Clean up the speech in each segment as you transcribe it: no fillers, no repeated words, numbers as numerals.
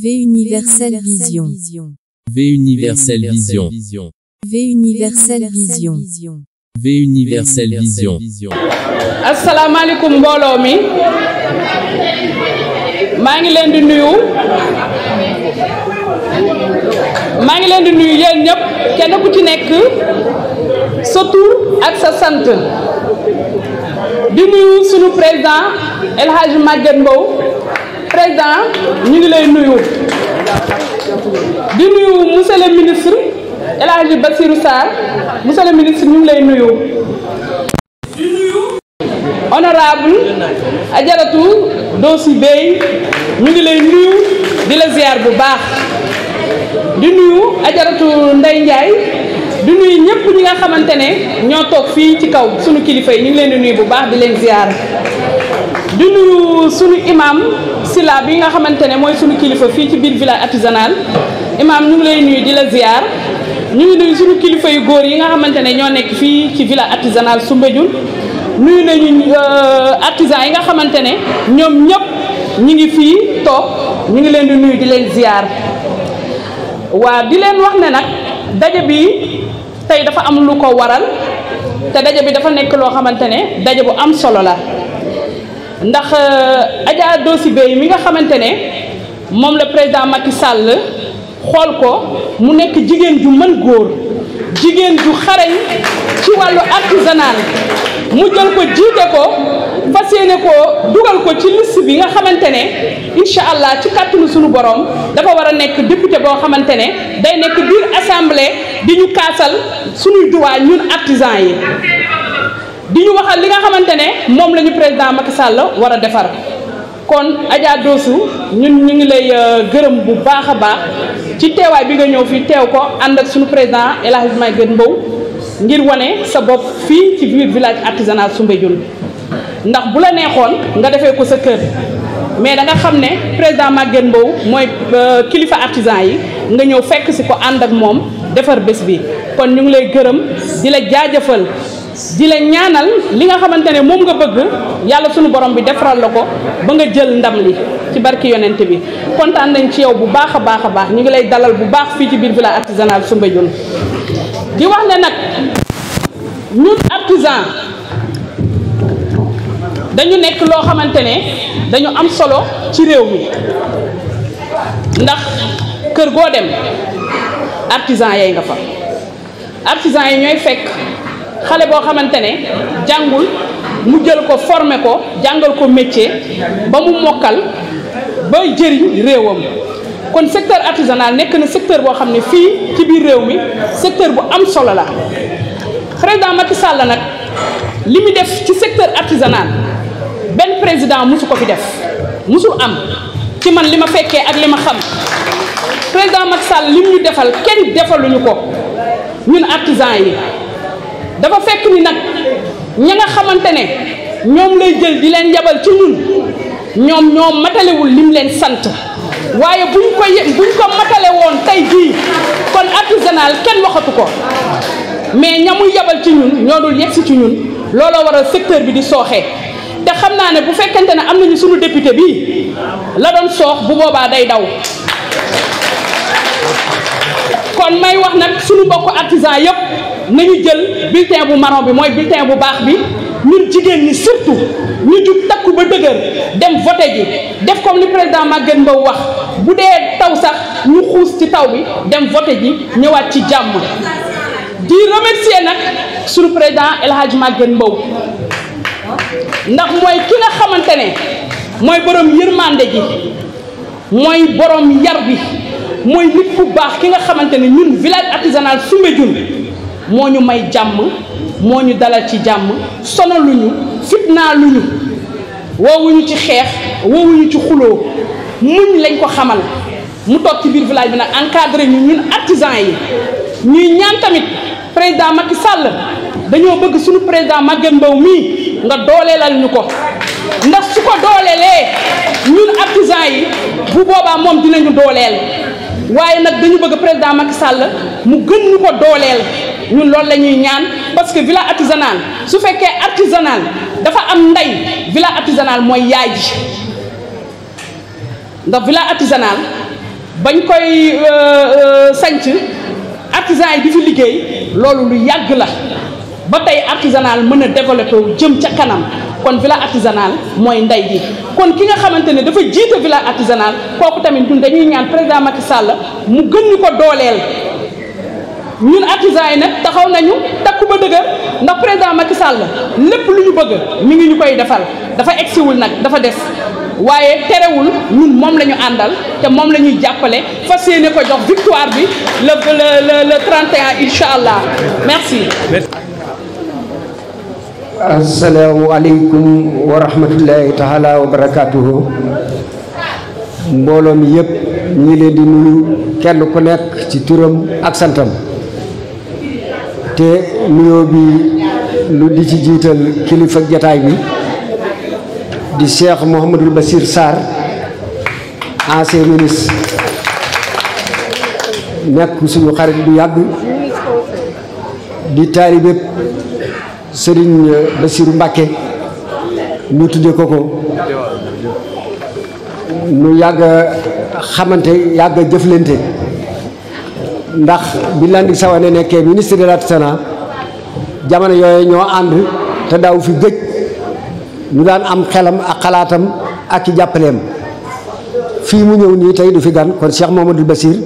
V Universelle Vision. V Universelle Vision. V Universelle Vision. V Universelle Vision. asalaamaaleykum mbooloo mi maa ngi leen di nuyu yéen ñëpp kenn ku ci nekk sa tur ak sa sant di nuyu sunu président El Hadj Maguette Mbow président ñu ngi lay nuyu di nuyu monsieur le ministre El Hadj Bassirou Sarr monsieur le ministre ñu ngi lay nuyu honorable Adjaratou Dossi Bey ñu ngi lay nuyu di la ziar bu baax di nuyu Adjaratou Ndeye Ndiaye di nuyu ñëpp ñi nga xamante ne ñoo toog fii ci kaw sunu kilifa yi ñu ngi leen di nuyu bu baax di leen ziar di nuyu sunu imam Sila bi nga xamante ne mooy sunu kilifa fii ci biir village artisanal imam ñu ngi lay nuyu di la ziar ñu ngi nuyu sunu kilifa yu góor yi nga xamante ne ñoo nekk fii ci village artisanal Soumbédioune nuyu nañu artisan yi nga xamante ne ñoom ñëpp ñi ngi fii toog ñu ngi leen di nuyu di leen ziar waa di leen wax ne nag daje bi tey dafa am lu ko waral te daje bi dafa nekk loo xamante ne daje bu am solo la ndax Adja Dossi Bey mi nga xamante ne moom la président Macky Sall xool ko mu nekk jigéen ju mën góor jigéen ju xarañ ci wàllu artisanal mu jël ko jiite ko fas yéene ko dugal ko ci liste bi nga xamante ne incha allah ci kàttanu sunu borom dafa war a nekk député boo xamante ne day nekk biir assemblée di ñu kaasal suñuy droit ñun artisan yi di ñu waxal li nga xamante ne moom la ñu président Macky Sall war a defar kon Adja Dossi ñun ñu ngi lay gërëm bu baax a baax ci teewaay bi nga ñëw fii teew ko ànd ak suñu président El Hadj Maguette Mbow ngir wane sa bopp fii ci biir village artisanal Soumbédioune ndax bu la neexoon nga defee ko sa kër mais da nga xam ne président Maguette Mbow mooy kilifa artisan yi nga ñëw fekk si ko ànd ak moom defar bés bi kon ñu ngi lay gërëm di la jaajëfal di la ñaanal li nga xamante ne moom nga bëgg yàlla sunu borom bi defaral la ko ba nga jël ndam li ci barki yonent bi kontaan nañ ci yow bu baax a baax a baax ñu ngi lay dalal bu baax fii ci biir village artisanal Soumbédioune di wax ne nag ñun artisan dañu nekk loo xamante ne dañu am solo ci réew mi ndax kër goo dem artisan yay nga fa artisan yi ñooy fekk xale boo xamante ne jàngul mu jël ko former ko jàngal ko métier ba mu mokkal ba jëriñ réewam kon secteur artisanal nekk na secteur boo xam ne fii ci biir réew mi secteur bu am solo la président Macky Sall nag li mu def ci secteur artisanal benn président musu ko fi def musul am ci man li ma fekkee ak li ma xam président Macky Sall lim ñu defal kenn defaluñu ko ñun artisan yi dafa fekk ni nag ña nga xamante ne ñoom lay jël di leen yabal ci ñun ñoom matalewul lim leen sant waaye buñ ko matale woon tey jii kon artisanal kenn waxatu ko mais ñamuy yabal ci ñun ñoo dul yegsi ci ñun looloo waral secteur bi di sooxee te xam naa ne bu fekkente ne am nañu suñu député bii la doon soox bu boobaa day daw kon may wax nag suñu mbokku artisan yëpp nañu jël bulletin bu marron bi mooy bulletin bu baax bi ñun jigéen ñi surtout ñu jug takku ba dëgër dem voté ji def comme li président Maguette Mbow wax bu dee taw sax ñu xuus ci taw bi dem voté ji ñëwaat ci jàmm di remercier nag suñu président El Hadj Maguette Mbow ndax mooy ki nga xamante ne mooy borom yërmande ji mooy borom yar bi mooy nit ku baax ki nga xamante ne ñun village artisanal Soumbédioune moo ñu may jàmm moo ñu dalal ci jàmm sonaluñu fitnaaluñu woowuñu ci xeex woowuñu ci xuloo muñ lañ ko xamal mu toog ci biir village bi nag encadré ñu ñun artisan yi ñuy ñaan tamit président Macky Sall dañoo bëgg suñu président Maguette Mbow mii nga dooleelal ñu ko ndax su ko dooleelee ñun artisan yi bu boobaa moom dinañu dooleel waaye nag dañu bëgg président Macky Sall mu gën ñu ko dooleel ñun loolu la ñuy ñaan parce que village artisanal su fekkee artisanal dafa am ndey village artisanal mooy yaay ji ndax village artisanal bañ koy sanc artisan yi di fi liggéey loolu lu yàgg la ba tey artisanal mën a développé wu jëm ca kanam kon village artisanal mooy ndey ji kon ki nga xamante ne dafa jiite village artisanal kooku tamit ñun dañuy ñaan président Macky Sall mu gën ñu ko dooleel ñun artisan yi nag taxaw nañu takku ba dëgër ndax président Macky Sall lépp lu ñu bëgg mi ngi ñu koy defal dafa egsiwul nag dafa des waaye terewul ñun moom la ñu àndal te moom la ñuy jàppale fas yéene ko jox victoire bi le 31 incha allah merci. asalaamaaleykum wa rahmatullahi taala wa barakaatuhu mbooloo mi yëpp ñu ngi leen di nuyu kenn ku nekk ci turam ak santam te nuyoo bi lu di ci jiital kilifa jataay bi di Cheikh Mouhamadul Bassir Sarr ancien ministre nekk suñu xarit bu yàgg di taalibe Serigne Bassirou Mbacké ñu tudde ko nu yàgg xamante yàgg jëflante ndax bi Landing Savané nekkee ministre de l'artisanat jamono yooyu ñoo ànd te daaw fi gëj ñu daan am xelam ak xalaatam ak i jàppaleem fii mu ñëw nii tey du fi gan kon Cheikh Mouhamadoul Bassir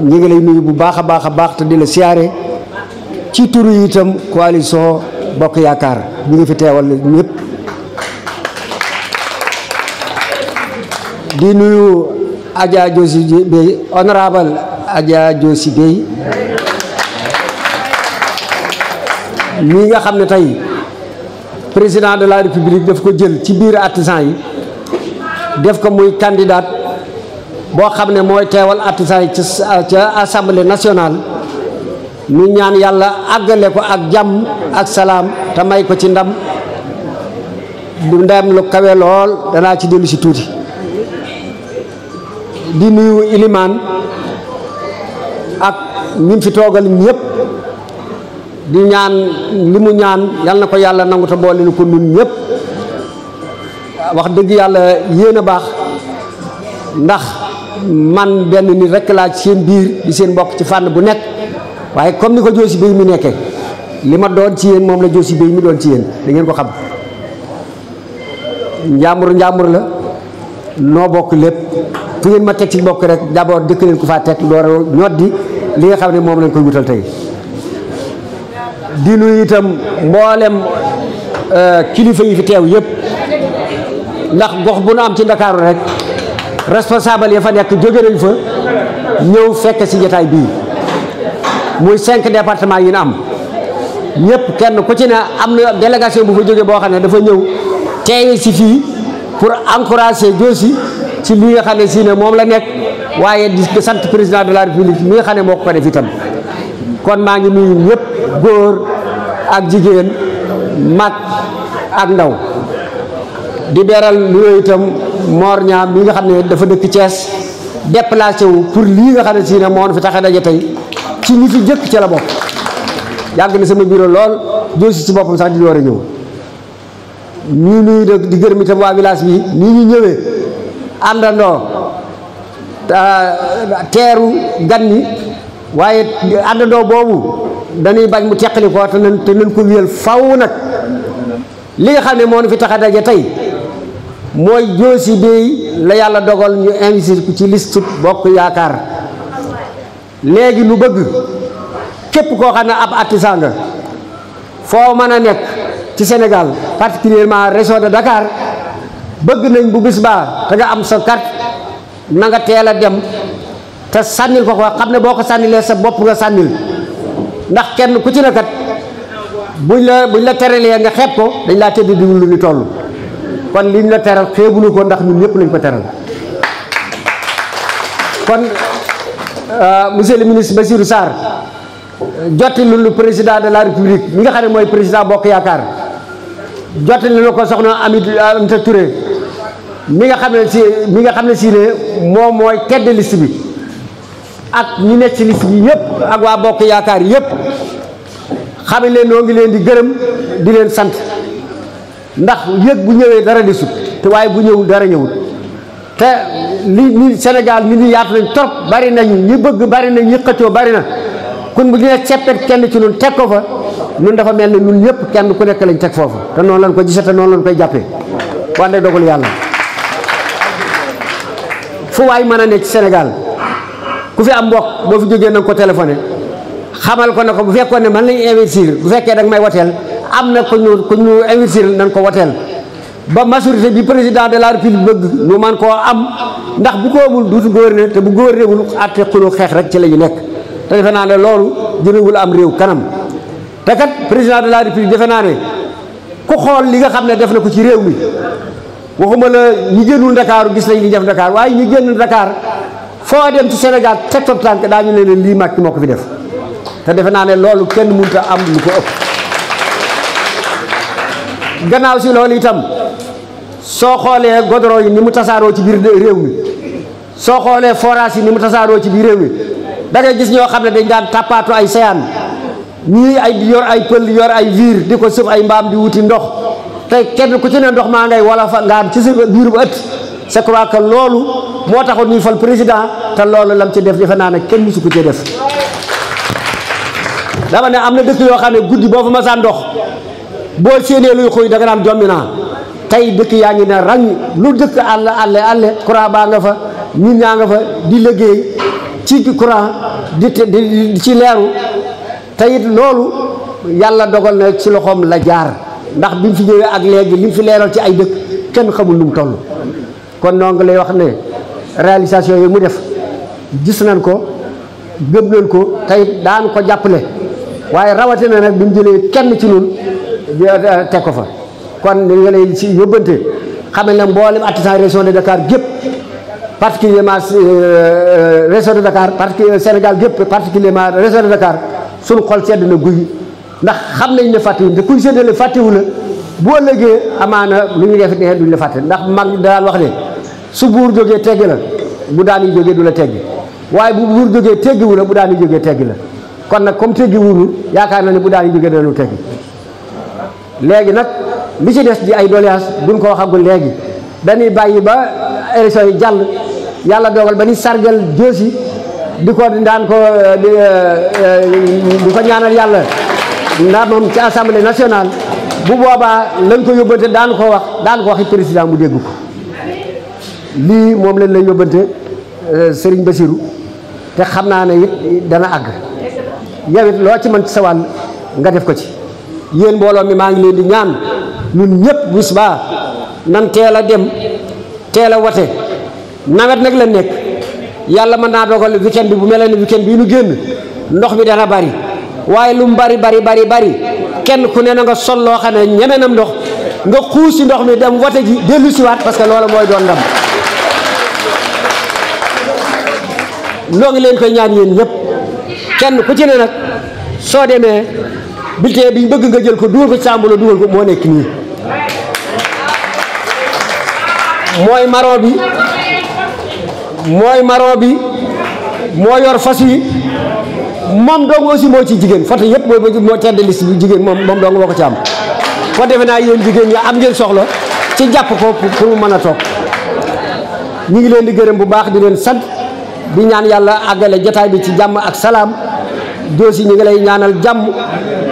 ñu ngi lay nuyu bu baax a baax te di la siyaare ci turu itam coalition Bokk Yaakaar ñu ngi fi teewal ñëpp di nuyu Adja Diosi Bey honorable Adja Diosi Bey ñi nga xam ne tey président de la république daf ko jël ci biir artisan yi def ko muy candidat boo xam ne mooy teewal artisan yi ca assemblée nationale ñu ñaan yàlla àggale ko ak jàmm ak salaam te may ko ci ndam du ndam lu kawe lool danaa ci dellu si tuuti di nuyu ilimaan ak ñi fi toogal ñëpp di ñaan li mu ñaan yal na ko yàlla nangu te boole lu ko nun ñëpp wax dëgg yàlla yéen a baax ndax man benn nit rekk laa ci seen biir di seen mbokk ci fànn bu nekk waaye comme ni ko Diosi Bey mi nekkee li ma doon ci yéen moom la Diosi Bey mi doon ci yéen da ngeen ko xam njàmbur la noo bokk lépp fu ngeen ma teg ci bokk rek d'abord dëkk leen ko faa teg door a ñoddi li nga xam ne moom lañ koy wutal tey di nuyu itam mboolem kilifa yi fi teew yëpp ndax gox bu nu am ci Ndakaaru rek responsable ya fa nekk jóge nañ fa ñëw fekk ci jotaay bii muy 5 départements yi na am ñëpp kenn ku ci ne am na délégation bu fa jóge boo xam ne dafa ñëw teewe si fii pour encourager Diosi ci li nga xam ne si ne moom la nekk waaye di sant président de la république mi nga xam ne moo ko def itam kon maa ngi nuyu ñëpp góor ak jigéen mag ak ndaw di beral nuyoo itam Mor Ñaam mi nga xam ne dafa dëkk Thiès déplacé wu pour lii nga xam ne si ne moo fi tax a daje tey ci ñi fi jëkk ci la bokk yàgg na sama bureau lool Diosi ci boppam sax di door a ñëw ñuy nuyu nag di gërëm itam waa village bi nii ñu ñëwee àndandoo teeru gan ñi waaye àndandoo boobu dañuy bañ mu teqali ko te nañ ko wéyal faw nag li nga xam ne moo fi tax a daje tey mooy Diosi Bey la yàlla dogal ñu investir ci liste Bokk Yaakaar léegi lu bëgg képp koo xam ne ab artisan nga foo mën a nekk ci Sénégal particulièrement région de Dakar bëgg nañ bu bis baa te nga am sa carte na nga teel a dem te sànnil ko xam ne boo ko sànnilee sa bopp nga sànnil ndax kenn ku ci nekkat buñ la teralee nga xeeb ko dañ laa tëdd diwul lu ñu toll kon liñ la teral xeebuñu ko ndax ñun ñëpp lañ ko teral kon monsieur le ministre Bassirou Sarr jotti lu président de la république mi nga xam ne mooy président Bokk Yaakaar jotti lu ko soxna Aminata Touré mi nga xam ne si ne moom mooy tête de liste bi ak ñi nekk ci liste bi yëpp ak waa Bokk Yaakaar yëpp xam leen noo ngi leen di gërëm di leen sant ndax yëg bu ñëwee dara di sut te waaye bu ñëwul dara ñëwul te li Sénégal nit ñi yaatu nañ trop bari nañu ñi bëgg bari na ñi xëccoo bari na kun bu ñu ne seppet kenn ci ñun teg ko fa ñun dafa mel ne ñun ñëpp kenn ku nekk lañ teg foofu te noonu lañ ko gisee te noonu lañ koy jàppee wante dogal yàlla fu waay mën a ne ci Sénégal ku fi am mbokk boo fi jógee na nga ko téléphoné xamal ko ne ko bu fekkoon ne man lañu investir bu fekkee da nga may woteel am na ku ñu investir nañ ko woteel ba majorité bi président de la république bëgg ñu man koo am ndax bu ko amul duutu gouverner te bu gouverner wul àtte xuloo xeex rek ci la ñu nekk te defe naa ne loolu jëmewul am réew kanam te kat président de la république defe naa ne ku xool li nga xam ne def na ko ci réew mi waxuma la ñi génnul Dakar gis nañ li def Dakar waaye ñi génn Dakar foo dem ci Sénégal teg fa tànk daañu ne lii Macky moo ko fi def te defe naa ne loolu kenn mënut a am lu ko ëpp gannaaw si loolu itam soo xoolee godoro yi ni mu tasaaroo ci biir réew mi soo xoolee forage yi ni mu tasaaroo ci biir réew mi da ngay gis ñoo xam ne dañ daan tappaatu ay seyaan ñii ay yor ay pël yor ay viir di ko sëf ay mbaam di wuti ndox te kenn ku ci ne ndox maa ngay wala fa nga am ci sa biir bu ëtt c'est crois que loolu moo taxoon ñuy fal président te loolu lam ci def defe naa ne kenn musu ko ci def dama ne am na dëkk yoo xam ne guddi boo fa masaan ndox boo séenee luy xuy da nga naan jommi naa tey dëkk yaa ngi ne ràññ lu dëkk àll courant baa nga fa nit ñaa nga fa di liggéey ci courant di ci leeru te it loolu yàlla dogal na ci loxoom la jaar ndax bi mu fi ñëwee ak léegi li mu fi leeral ci ay dëkk kenn xamul nu mu toll kon noo ngi lay wax ne réalisation yi mu def gis nañ ko gëm nañ ko te it daan ko jàppale waaye rawatina nag bi mu jëlee kenn ci ñun teg ko fa kon li nga lay ci yóbbante xamal ne mboolem artisan région de Dakar gépp particulièrement région de Dakar Sénégal gépp particulièrement région de Dakar suñu xol sedd na guy ndax xam nañ ne fàttewu te kuy séddale fàttewu la bu ëllëgee amaana lu ñu def ne duñ la fàtte ndax mag daan wax ne su buur jógee teggi la bu daan yi jógee du la teggi waaye bu buur jógee teggiwu la bu daan yi jógee teggi la kon nag comme teggi wunu yaakaar na ne bu daan yi jógee danañu teggi léegi nag li ci des di ay doléance duñ ko waxagul léegi dañuy bàyyi ba élection yi jàll yàlla dogal ba ni sargal joosi di ko daan ko di ko ñaanal yàlla ndax moom ci assemblée nationale bu boobaa lañ ko yóbbante daan ko waxi président mu dégg ko lii moom lañ lay yóbbante Serigne Bassirou te xam naa ne it dana àgg yow it loo ci mën ci sa wàll nga def ko ci yéen mbooloo mi maa ngi leen di ñaan ñun ñëpp bis baa nan teel a dem teel a wate nawet nag la nekk yàlla mën naa dogal weekend bi bu mel ne weekend bii nu génn ndox mi dana bari waaye lu mu bari kenn ku ne na nga sol loo xam ne ñeme nam ndox nga xuus si ndox mi dem wate ji dellu siwaat parce que loola mooy doon ndam noo ngi leen koy ñaan yéen ñëpp kenn ku ci ne nag soo demee bulletin bi ñu bëgg nga jël ko dugal ko ci sàmbulo dugal ko moo nekk nii mooy maro bi moo yor fas yi moom dong aussi moo ci jigéen photo yëpp moo tedd liste bi jigéen moom dong moo ko ci am kon defe naa yéen jigéen ñi am ngeen soxla ci jàpp ko pour mu mën a toog ñu ngi leen di gërëm bu baax di leen sant di ñaan yàlla àggale jotaay bi ci jàmm ak salaam doosi ñu ngi lay ñaanal jàmm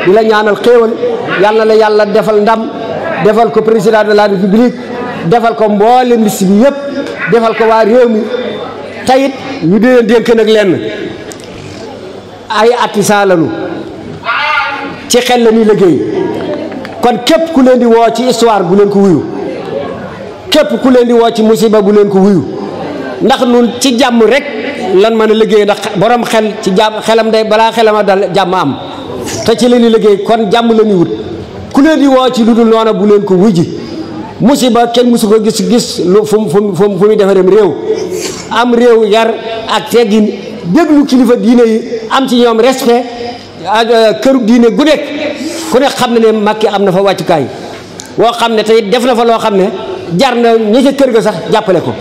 di la ñaanal xéewal yàlla la yàlla defal ndam defal ko président de la république defal ko mboolem liste bi yëpp defal ko waa réew mi tayit ñu di leen dénk nag lenn ay artisan lañu ci xel la ñuy liggéey kon képp ku leen di woo ci histoire bu leen ko wuyu képp ku leen di woo ci musiba bu leen ko wuyu ndax nun ci jàmm rek lan mën a liggéey ndax borom xel ci jàmm xelam day balaa xelam a dal jàmm am te ci la ñuy liggéey kon jàmm la ñuy wut ku leen di woo ci lu dul noona bu leen ko wujji musiba kenn musu ko gis lu fu muy defarem réew am réew yar ak teggin déglu kilifa diine yi am ci ñoom respect ak këru diine gu nekk ku ne xam ne ne Macky am na fa wàccukaay woo xam ne tey def na fa loo xam ne jar na ñi ca kër ga sax jàppale ko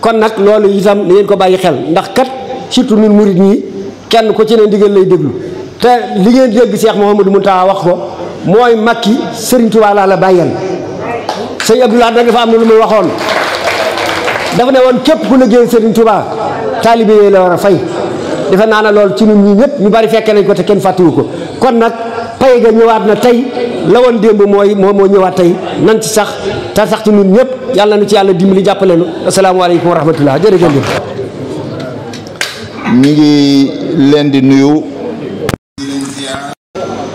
kon nag loolu itam na ngeen ko bàyyi xel ndax kat surtout ñun murid ñi kenn ku ci ne ndigal lay déglu te li ngeen dégg Cheikh Mouhamadou Mountakha wax ko mooy Macky Serigne Touba la bàyyal sëñ Abdoulaye nag dafa am na lu muy waxoon dafa ne woon képp ku liggéey Serigne Touba taalibe yooyu la war a fay defe naa ne loolu ci ñun ñii ñëpp ñu bari fekkee nañ ko te kenn fàttiwu ko kon nag pay ga ñëwaat na tey la woon démb moo ñëwaat tey nan ci sax te sax ci ñun ñëpp yàlla na ci yàlla dimbali jàppale nu asalaamaaleykum wa rahmatullah jërëjëf. ñi ngi leen di nuyu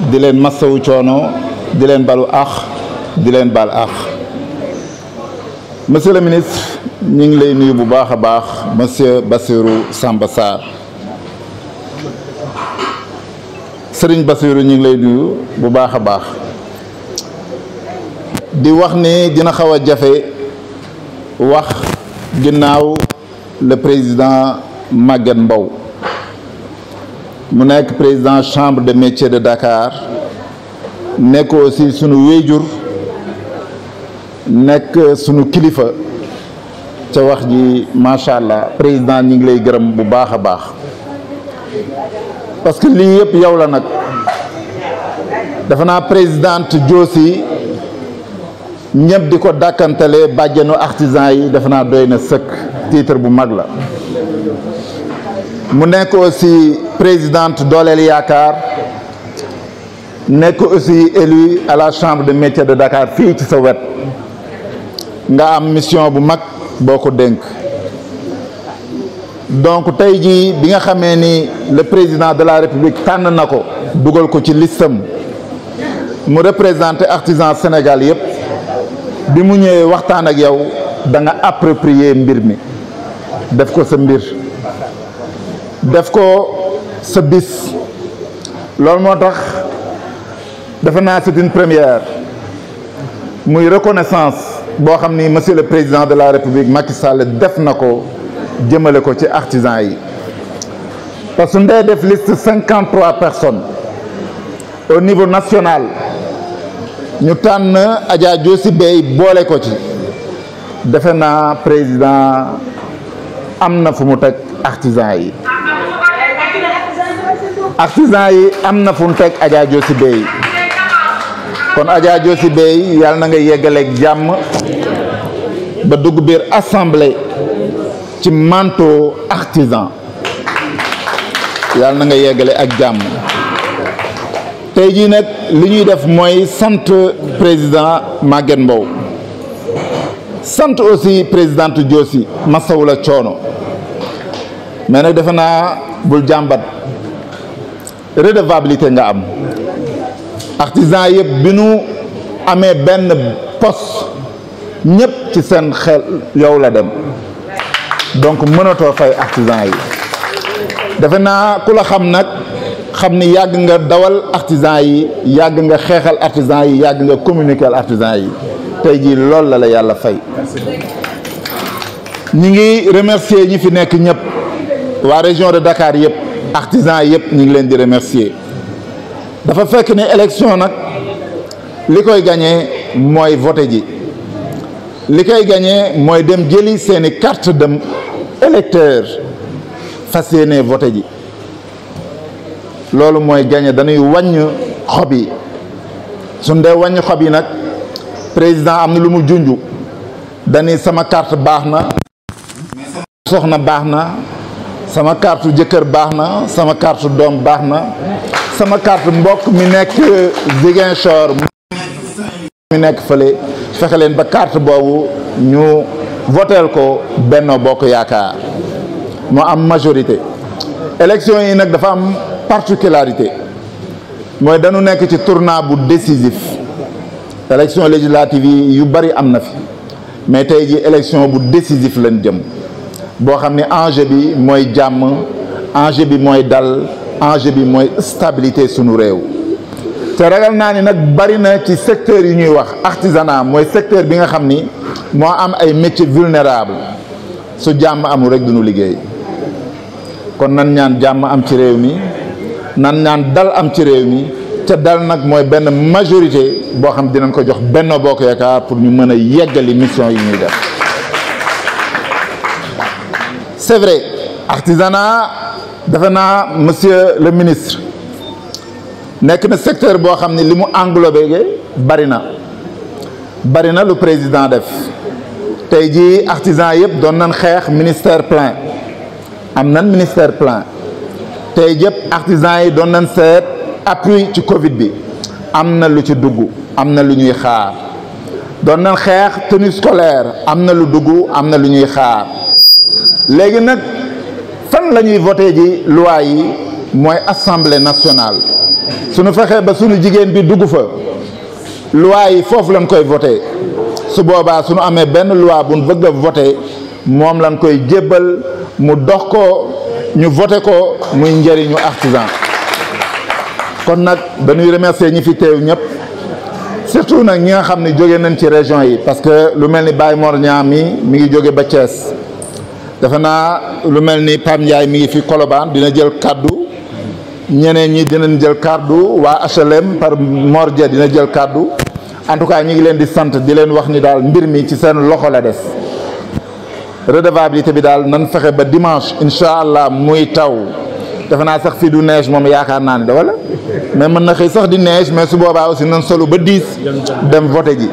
di leen masawu coono di leen balu ax di leen bal ax monsieur le ministre ñi ngi lay nuyu bu baax a baax monsieur Bassirou Samba Sarr Serigne Bassirou ñi ngi lay nuyu bu baax a baax di wax ni dina xaw a jafe wax ginnaaw le président Maguette Mbow mu nekk président chambre de métiers de Dakar nekk aussi sunu wéjur nekk sunu kilifa ca wax ji macha allah président ñi ngi lay gërëm bu baax a baax parce que lii yëpp yow la nag dafa naa présidente Diossi ñëpp di ko dàkkantale bàjjenu artisan yi dafa naa doy na sëkk titre bu mag la mu nekk aussi présidente Dooleel Yaakaar nekk aussi élu à la chambre de métiers de Dakar fii ci sa wet nga am mission bu mag boo ko dénk donc tey jii bi nga xamee ni le président de la République tànn na ko dugal ko ci listam mu représenté artisan Sénégal yëpp bi mu ñëwee waxtaan ak yow da nga approprier mbir mi def ko sa mbir def ko sa bis loolu moo tax defe naa c'est une première muy reconnaissance boo xam ni monsieur le président de la République Macky Sall def na ko jëmale ko ci artisans yi parce que ndey def liste 53 personnes au niveau national ñu tànn Adja Diossi Bey boole ko ci defe naa président am na fu mu teg artisans yi am na fu mu teg Adja Diossi Bey kon Adja Diossi Bey yàlla na nga yeggaleeg jàmm ba dugg biir assemblée ci manteau artisan yàlla na nga yeggale ak jàmm tey jii nag li ñuy def mooy sant président Maguette Mbow sant aussi présidente Diossi masawu la coono mais nag defe naa bul jàmbat redevabilité nga am artisan yëpp bi nu amee benn poste ñëpp ci seen xel yow la dem donc mënatoo fay artisan yi defe naa ku la xam nag xam ni yàgg nga dawal artisan yi yàgg nga xeexal artisan yi yàgg nga communiquer artisan yi tey jii loolu la yàlla fay ñi ngi remercier ñi fi nekk ñëpp waa région de Dakar yëpp artisan yëpp ñi ngi leen di remercier dafa fekk ne élection nag li koy gagné mooy voté ji li koy gagné mooy dem jëli seeni carte de électeur fas yéene voté ji loolu mooy gagné dañuy wàññ xob yi suñ dee wàññ xob yi nag président am na lu mu junju dañuy sama carte baax na soxna baax na sama carte jëkkër baax na sama carte doom baax na sama carte mbokk mi nekk Ziguinchor mi nekk fële fexe leen ba carte boobu ñu voteel ko Benno Bokk Yaakaar moo am majorité élection yi nag dafa am particularité mooy dañu nekk ci tournant bu décisif élection législative yi yu bari am na fi mais tey ji élection bu décisif lañ jëm boo xam ne enjeu bi mooy jàmm enjeu bi mooy dal enjeu bi mooy stabilité sunu réew te ragal naa ni nag bari na ci secteur yi ñuy wax artisanat mooy secteur bi nga xam ni moo am ay métiers vulnérables su jàmm amul rek duñu liggéey kon nan ñaan jàmm am ci réew mi nan ñaan dal am ci réew mi te dal nag mooy benn majorité boo xam dinañ ko jox Benno Bokk Yaakaar pour ñu mën a yeggali mission yi ñuy def c'est vrai artisanat defe naa monsieur le ministre nekk na secteur boo xam ne li mu englobé bari na lu président def tey jii artisan yëpp doon nañ xeex ministère plein am nañ ministère plein tey jëpp artisan yi doon nañ seet appui ci Covid bi am na lu ci dugg am na lu ñuy xaar doon nañ xeex tenue scolaire am na lu dugg am na lu ñuy xaar léegi nag fan la ñuy voté ji loi yi mooy assemblée nationale suñu fexee ba suñu jigéen bi dugg fa loi yi foofu lañ koy voté su boobaa suñu amee benn loi bu ñu bëgg a voté moom lañ koy jébbal mu dox ko ñu voté ko muy njëriñu artisan kon nag dañuy remercier ñi fi teew ñëpp surtout nag ñi nga xam ne jóge nañ ci région yi parce que lu mel ni Baye Mor Niang mi ngi jóge ba Thiès defe naa lu mel ni Pam Ndiaye mi ngi fi Colobane dina jël kaddu ñeneen ñi dinañ jël kaddu waa HLM par Mor Dia dina jël kaddu en tout cas ñi ngi leen di sant di leen wax ni daal mbir mi ci seen loxo la des redevabilité bi daal nan fexe ba dimanche incha allah muy taw defe naa sax fii du neige moom yaakaar naa ne da wala mais mën na xëy sax di neige mais su boobaa aussi nan solo ba 10 dem voté ji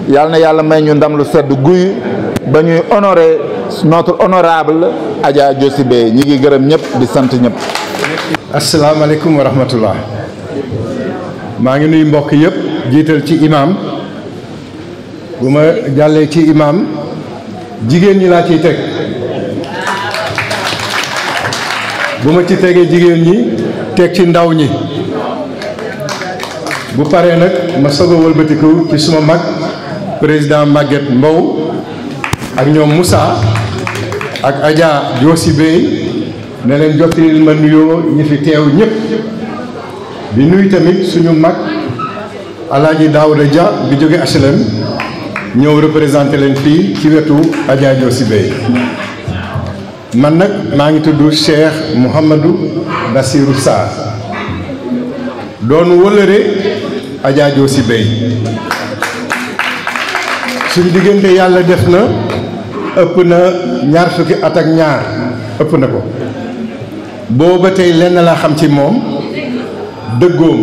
yàlla na yàlla may ñu ndam lu sedd guy ba ñuy honorer notre honorable Adja Diossi Beye ñi ngi gërëm ñëpp di sant ñëpp. asalaamaaleykum wa rahmatullah maa ngi nuyu mbokk yëpp jiital ci imam bu ma jàllee ci imam jigéen ñi laa ciy teg bu ma ci tegee jigéen ñi teg ci ndaw ñi bu paree nag ma soog a wëlbatiku ci suma mag président Maguette Mbow ak ñoom Moussa ak Adja Diossi Beye ne leen jottalil ma nuyoo ñi fi teew ñëpp di nuyu tamit suñu mag Alaaji Daouda Dia bi jóge HLM ñëw représenté leen fii ci wetu Adja Diossi Beye man nag maa ngi tudd Cheikh Mouhamadou Bassirou Sarr doon wëlëre Adja Diossi Beye suñu diggante yàlla def na ëpp na ñaar fukki at ak ñaar ëpp na ko booba tey lenn laa xam ci moom dëggoom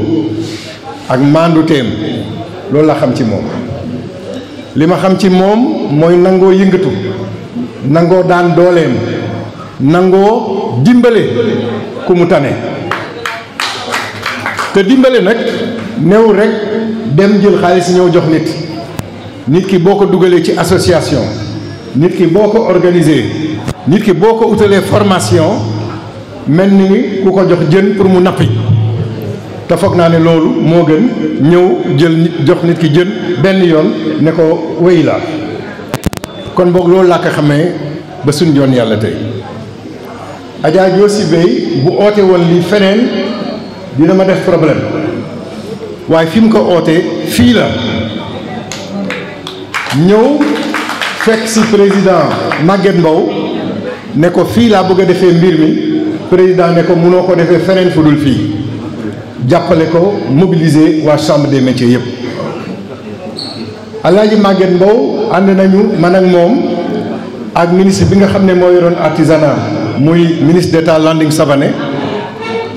ak maanduteem loolu laa xam ci moom li ma xam ci moom mooy nangoo yëngatu nangoo daan dooleem nangoo dimbale ku mu tane te dimbale nag new rek dem jël xaalis ñëw jox nit ki boo ko dugalee ci association nit ki boo ko organisé nit ki boo ko utalee formation mel ni ku ko jox jën pour mu nappi te foog naa ne loolu moo gën ñëw jël nit jox nit ki jën benn yoon ne ko wéy la kon boog loolu laa ko xamee ba suñ joon yàlla tey Adja Diossi Beye bu oote woon lii feneen dina ma def problème waaye fi mu ko ootee fii la ñëw fekk si président Maguette Mbow ne ko fii laa bëgg a defee mbir mi président ne ko mënoo ko defee feneen fu dul fii jàppale ko mobiliser waa chambre des métiers yëpp Alaaji Maguette Mbow ànd nañu man ak moom ak ministre bi nga xam ne moo yoroon artisanat muy ministre d'État Landing Savané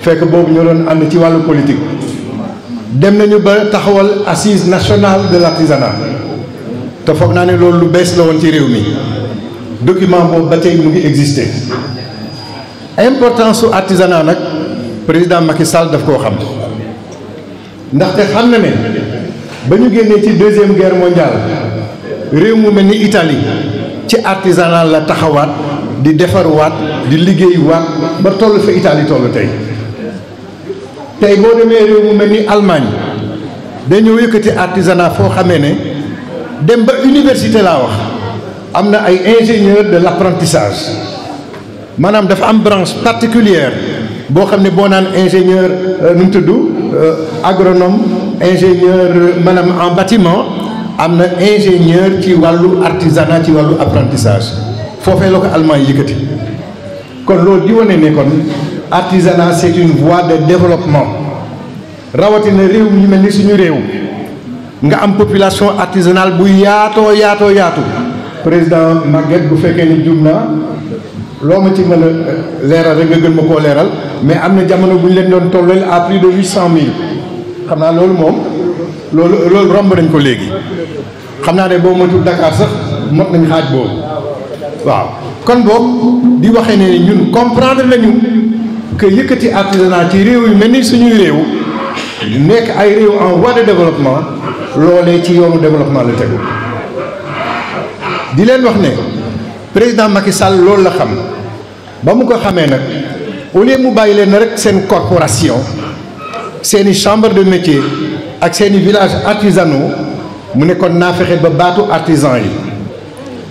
fekk boobu ñoo doon ànd ci wàllu politique dem nañu ba taxawal assise nationale de l'artisanat te foog naa ne loolu lu bees la woon ci réew mi document boobu ba tey mu ngi exister importance su artisanat nag président Macky Sall daf koo xam ndaxte xam na ne ba ñu génnee ci deuxième guerre mondiale réew mu mel ni Italie ci artisanat la taxawaat di defarwaat di liggéeywaat ba toll fa Italie toll tey boo demee réew mu mel ni Allemagne dañoo yëkkati artisanat foo xamee ne dem ba université laa wax am na ay ingénieurs de l'apprentissage maanaam dafa am branche particulière boo xam ne boo naan ingénieur nu mu tudd agronome ingénieur maanaam en bâtiment am na ingénieur ci wàllu artisanat ci wàllu apprentissage foofee la ko Allemagne yëkkati kon loolu di wane ne kon artisanat c'est une voie de développement rawatina réew mi ñu mel ni suñu réew nga am population artisanale bu yaatoo yaatu président Maguette bu fekkee ni jum naa loo ma ci mën a leeral rek nga gën ma koo leeral mais am na jamono bu ñu leen doon tolleel à plus de 800 000 xam naa loolu moom loolu romb nañ ko léegi xam naa ne boo matul Dakar sax mot nañ xaaj boobu waaw kon boobu di waxee ne ñun comprendre nañu que yëkkati artisanat ci réew yu mel ni suñuy réew nekk ay réew en voie de développement loolee ci yoonu développement la tegu di leen wax ne président Macky Sall loolu la xam ba mu ko xamee nag au lieu mu bàyyi leen rek seen corporation seeni chambre de métier ak seeni village artisanaux mu ne kon naa fexe ba baatu artisan yi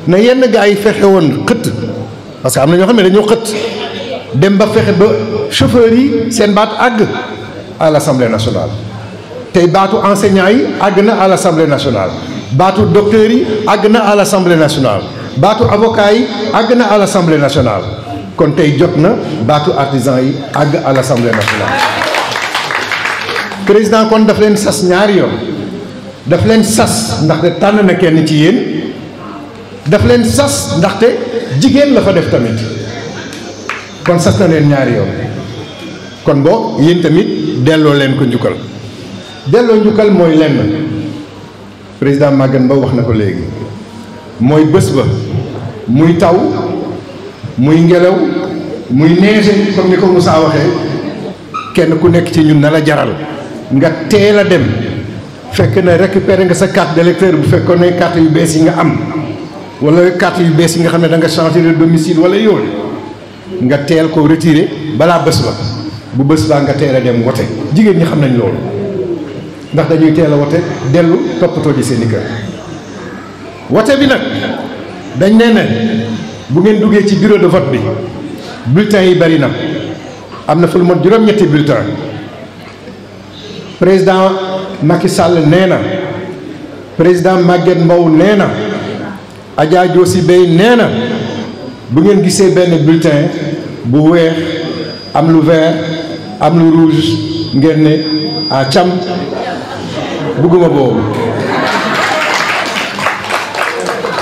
na yenn gars yi fexe woon xëtt parce que am na ñoo xam ne dañoo xëtt dem ba fexe ba chauffeurs yi seen baat àgg à l'Assemblée nationale tey baatu enseignants yi àgg na à l'Assemblée nationale baatu docteurs yi àgg na à l'Assemblée nationale baatu avocats yi àgg na à l'Assemblée nationale kon tey jot na baatu artisan yi àgg à l'Assemblée nationale président kon daf leen sas ñaari yoon daf leen sas ndaxte tànn na kenn ci yéen daf leen sas ndaxte jigéen la fa def tamit kon sas na leen ñaari yoon kon boo yéen tamit delloo leen ko njukkal delloo njukkal mooy lenn président Maguette Mbow wax na ko léegi mooy bés ba muy taw muy ngelaw muy neige comme ni ko Moussa waxee kenn ku nekk ci ñun na la jaral nga teel a dem fekk na récupérer nga sa carte d'électeur bu fekkoon ne carte yu bees yi nga am wala carte yu bees yi nga xam ne da nga changer de domicile wala yooyu nga teel ko retirer balaa bés ba bu bés baa nga teel a dem wote jigéen ñi xam nañ loolu ndax dañuy teel a wote dellu toppatoo ji seen i kër wote bi nag dañ ne bu ngeen duggee ci bureau de vote bi bulletin yi bari na am na fa lu mot juróom-ñetti bulletin président Macky Sall nee na président Maguette Mbow nee na Adja Diossi Bey nee na bu ngeen gisee benn bulletin bu weex am lu vert am lu rouge ngeen ne a cam bugguma boobu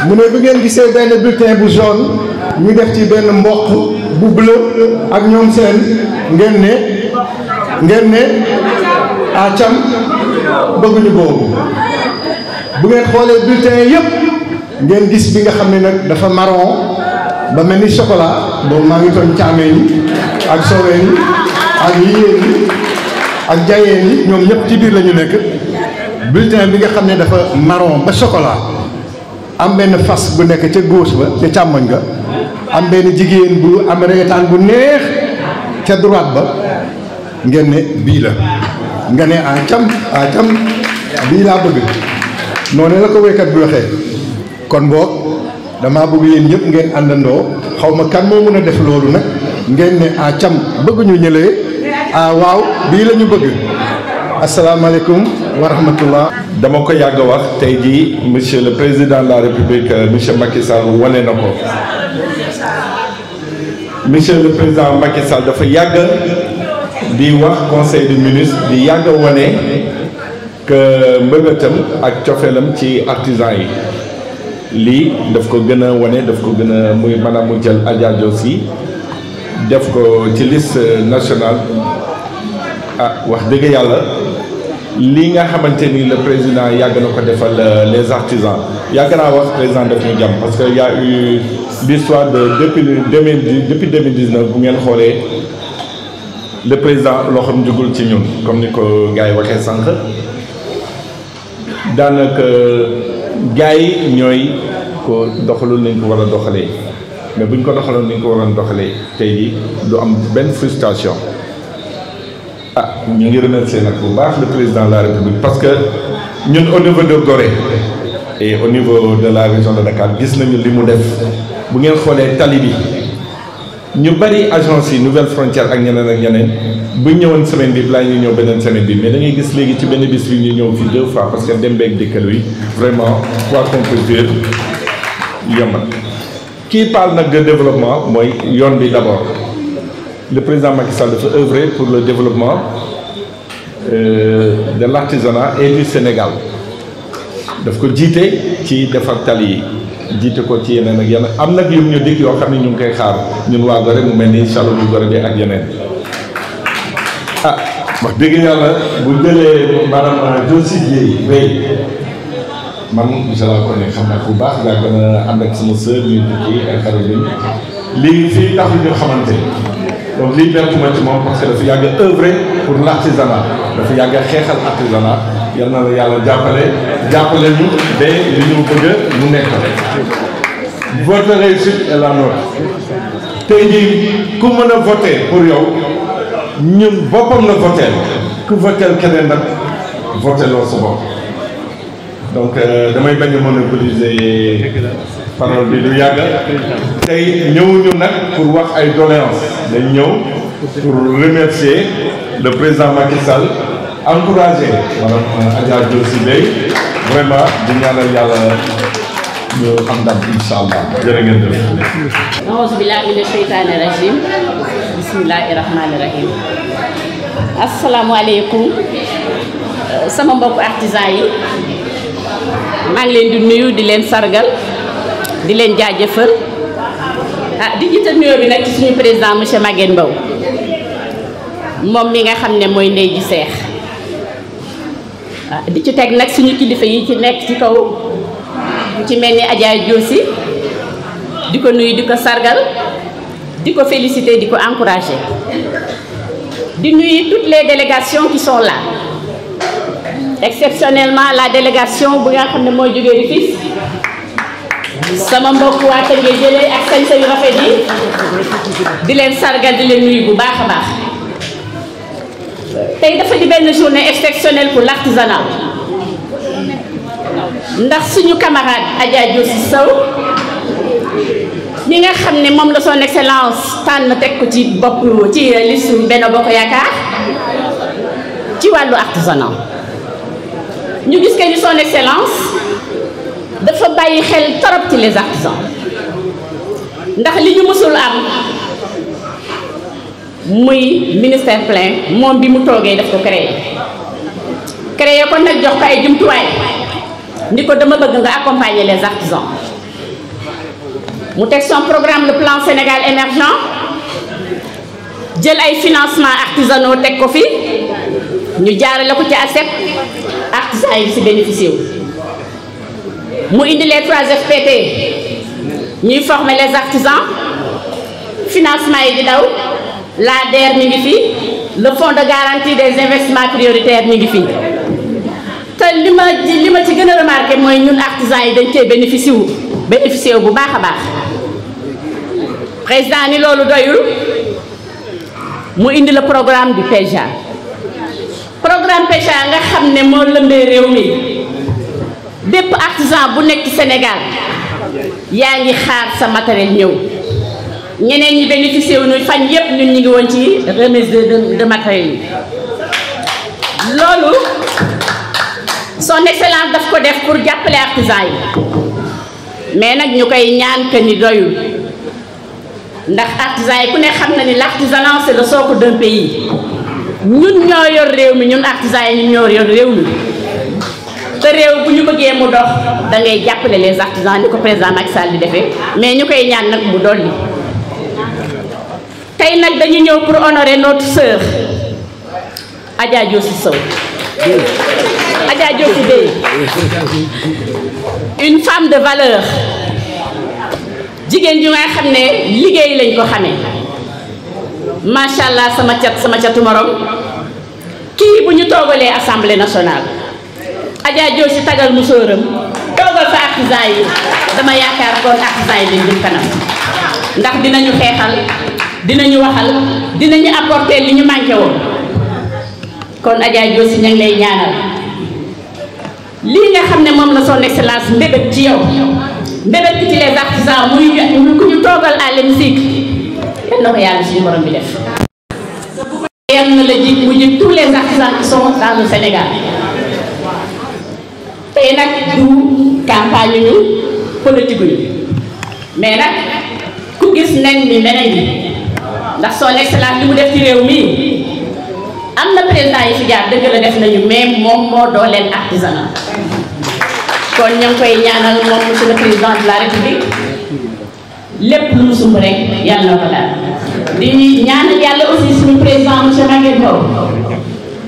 mu ne bu ngeen gisee benn bulletin bu jaune ñu def ci benn mboq bu bleu ak ñoom seen ngeen ne a cam bëgguñu boobu bu ngeen xoolee bulletin yëpp ngeen gis bi nga xam ne nag dafa marron ba mel ni chocolat boobu maa ngi tooñ caameen yi ak sooween yi ak yiyeen yi ak jayeen yi ñoom ñëpp ci biir la ñu nekk bulletin bi nga xam ne dafa marron ba chocolat am benn fas bu nekk ca gauche ba ca càmmoñ ga am benn jigéen bu am reetaan bu neex ca droite ba ngeen ne bii la nga ne a cam bii laa bëgg noonu la ko wéykat bi waxee kon boog damaa bëgg yéen ñëpp ngeen àndandoo xaw ma kan moo mën a def loolu nag ngeen ne a cam bëgguñu ñëlee a waaw bii la ñu bëgg asalaamaaleykum wa rahmatullah. dama ko yàgg wax tey jii monsieur le président de la république monsieur Macky Sall wane na ko monsieur le président Macky Sall dafa yàgg di wax conseil des ministres di yàgg wane que mbëggatam ak cofeelam ci artisan yi lii daf ko gën a wane daf ko gën a muy maanaam mu jël Adja Diossi def ko ci liste nationale wax dëgg yàlla lii nga xamante ni le président yàgg na ko defal les artisans yàgg naa wax président def ñu jàmm parce que y a eu l'histoire de depuis 2019 bu ngeen xoolee le président loo xam jugul ci ñun comme ni ko gars yi waxee sànq daanaka gars yi ñooy ko doxalul nañ ko war a doxalee mais buñ ko doxaloon nañ ko waroon doxalee tey jii du am benn frustration. ñu ngi remercier nag bu baax le président de la république parce que ñun au niveau de Gorée et au niveau de la région de Dakar gis nañu li mu def bu ngeen xoolee tali bi ñu bari agence yi Nouvelle Frontière ak ñeneen bu ñëwoon semaine bi balaa ñuy ñëw beneen semaine bi mais da ngay gis léegi ci benn bis bi ñu ñëw fii 2 fois parce que dem beeg dikkal wi vraiment quoi qu'on peut dire yomb kii parle nag de développement mooy yoon bi d'abord le président Macky Sall dafa œuvrer pour le développement de l'artisanat et du Sénégal daf ko jiite ci defar tali yi jiite ko ci yeneen ak yeneen am nag yu ñu dikk yoo xam ne ñu ngi koy xaar ñun waa Gorée mu mel ni Saloum bu Gorée bi ak yeneen wax dëgg yàlla bu jëlee maanaam Diossi Bey man je la connais xam naa bu baax daa gën a ànd ak sama sœur ñuy tukki ay xarit lii fii tax ñu xamante donc lii bettuma ci moom parce que dafa yàgg a œuvrer pour l'artisanat dafa yàgg a xeexal artisanat yal na la yàlla jàppale ñu ba li ñu bëgg mu nekk. Votre réussite est la nôtre tey jii ku mën a voter pour yow ñun boppam la voter ku voter keneen nag voter loo sa bopp donc damay bañ a monopoliser parole bi du yàgg tey ñëwuñu nag pour wax ay doléances dañ ñëw pour remercier le président Macky Sall encourager madame Adja Diossi Bey vraiment di ñaanal yàlla ñu am ndam incha allah jërë ngeen jëf. auzu billaahi mina sheytaani rajiim bismillaahi rahmaani rahiim asalaamualeykum sama mbokku artisan yi maa ngi leen di nuyu di leen sargal di leen jaajëfal di jiital nuyoo bi nag ci suñu président monsieur Maguette Mbow moom mi nga xam ne mooy ndey ji seex di ci teg nag suñu kilifa yi ci nekk ci kaw ci mel ni Adja Diossi di ko nuyu di ko sargal di ko féliciter di ko encourager di nuyu toutes les délégations qui sont là exceptionnellement la délégation bu nga xam ne mooy jógee Rufisque sama mbokk waa Tëngéej jëlee ak sañ-sañ yu rafet yi di leen sargal di leen nuyu bu baax a baax tey dafa di benn journée exceptionnelle pour l'artisanat ndax suñu camarade Adja Diossi Sow ñi nga xam ne moom la son excellence tànn teg ko ci bopp ci liste Benno Bokk Yaakaar ci wàllu artisanat ñu gis que ni son excellence dafa bàyyi xel torop ci les artisans ndax li ñu mësul am muy ministère plein moom bi mu toogee daf ko créé ko nag jox ko ay jumtuwaay ni ko dama bëgg nga accompagner les artisans mu teg son programme le plan Sénégal émergent jël ay financement artisanaux teg ko fi ñu jaarale ko ci ACEP artisans yi ci bénéficier wu mu indi les 3FPT ñuy former les artisans financement yi di daw l'ADER mi ngi fi le fonds de garantie des investissements prioritaires mi ngi fi te li ma ci gën a remarqué mooy ñun artisans yi dañ cee bénéficier wu bu baax a baax président ni loolu doyul mu indi le programme du PEJA programme PEJA nga xam ne moo lëmbee réew mi bépp artisan bu nekk ci Sénégal yaa ngi xaar sa matériel ñëw ñeneen ñi bénéficié wu ñu fan yépp ñun ñu ngi woon ci remise de matériel yi loolu son excellence daf ko def pour jàppale artisan yi mais nag ñu koy ñaan que ni doyul ndax artisan yi ku ne xam na ni l'artisanat c'est le socle d'un pays ñun ñoo yor réew mi ñun artisan yi ñun ñoo yor réew mi te réew bu ñu bëggee mu dox da ngay jàppale les artisans ni ko président Macky Sall di defee mais ñu koy ñaan nag mu dolli tey nag dañu ñëw pour honorer notre sœur Adja Diossi Sow Adja Diossi Bey une femme de valeur jigéen ju nga xam ne liggéey lañ ko xamee macha allah sama catu morom kii bu ñu toogalee assemblée nationale Adja Diossi tagal musóoram toogal fa artisan yi dama yaakaar kon artisan yi dañ jëm kanam ndax dinañu xeexal dinañu waxal dinañu apporter li ñu manqué woon kon Adja Diossi ña ngi lay ñaanal lii nga xam ne moom la son excellence mbébét ci yow mbébét ci les artisans muy ku ñu toogal à l'hémicycle yal na ko yàlla suñu borom bi def yal na la jig mu jig tous les artisans qui sont dans le Sénégal tey nag du campagne ñu politique ñu mais nag ku gis nen ni neneen ñi ndax son excellence li mu def ci réew mi am na président yi fi jaar dëgg la def nañu mais moom moo dooleel artisanat kon ñu ngi koy ñaanal moom monsieur le président de la république lépp lu mu sumb rek yàlla na ko daal di ñaanal yàlla aussi suñu président monsieur Maguette Mbow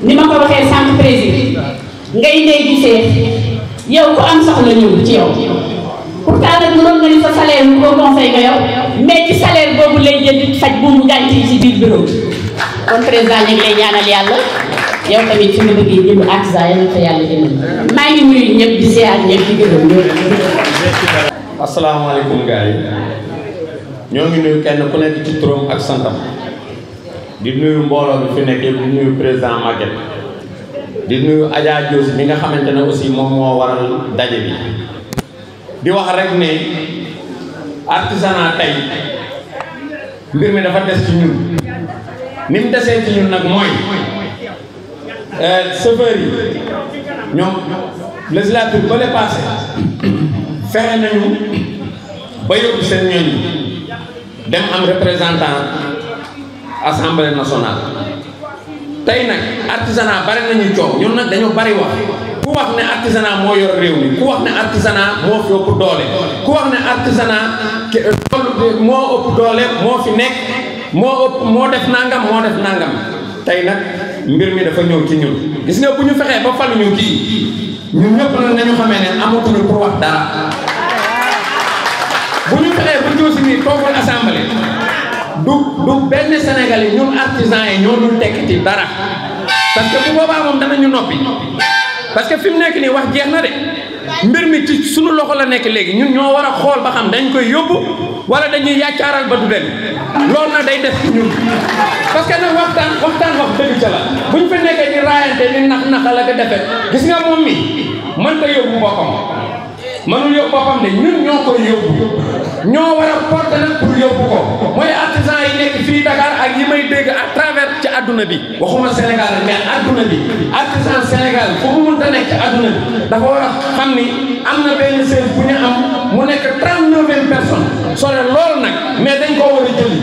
ni ma ko waxee sànq président ngay ndey gisee yow ku am soxla ñëw ci yow pourtant nag mënoon nga ni sa salaire bu ko conseil nga yow mais ci salaire boobu lay jël di faj bu mu gàncax yi ci biir bureau kon président ñu ngi lay ñaanal yàlla yow tamit fi nga bëggee jënd artisan yal na ko yàlla jëndal maa ngi nuyu ñëpp di ziar ñëpp di gërëm ñëpp. asalaamaaleykum gars yi ñoo ngi nuyu kenn ku nekk ci turam ak santam di nuyu mbooloo bi fi nekk di nuyu président Maguette di nuyu Adja Dios mi nga xamante ne aussi moom moo waral daje bi di wax rek ne artisanat tey mbir mi dafa des ci ñun ni mu desee ci ñun nag mooy chauffeur yi ñoom législature ba le passé fexe nañu ba yóbbu seen ñooñ dem am représentant assemblée nationale tey nag artisanat bari nañu coow ñun nag dañoo bari wax ku wax ne artisanat moo yor réew mi ku wax ne artisanat moo fi ëpp doole ku wax ne artisanat moo ëpp doole moo fi nekk moo def nangam tey nag mbir mi dafa ñëw ci ñun gis nga bu ñu fexee ba faluñu kii ñun ñëpp nag nañu xamee ne amatuñu pour wax dara bu ñu fexee ba Diossi nii toogul assemblée du benn Sénégalais ñun artisans yi ñoo dul tekk ci dara parce que bu boobaa moom danañu noppi parce que fi mu nekk nii wax jeex na de mbir mi ci sunu loxo la nekk léegi ñun ñoo war a xool ba xam dañ koy yóbbu wala dañuy yàccaaral ba du dem loolu nag day def ci ñun parce que nag waxtaan wax dëgg ca la buñ fi nekkee di raayante ni nax la ko defee gis nga moom mi mën ko yóbbu boppam mënul yóbbu boppam de ñun ñoo koy yóbbu ñoo war a porter nag pour yóbbu ko mooy artisan yi nekk fii Dakar ak yi may dégg à travers ci àdduna bi waxuma Sénégal mais àdduna bi artisan Sénégal fu mu mënta nekk ci àdduna bi dafa war a xam ni am na benn service bu ñu am mu nekk 39 personnes sore loolu nag mais dañ koo war a jëli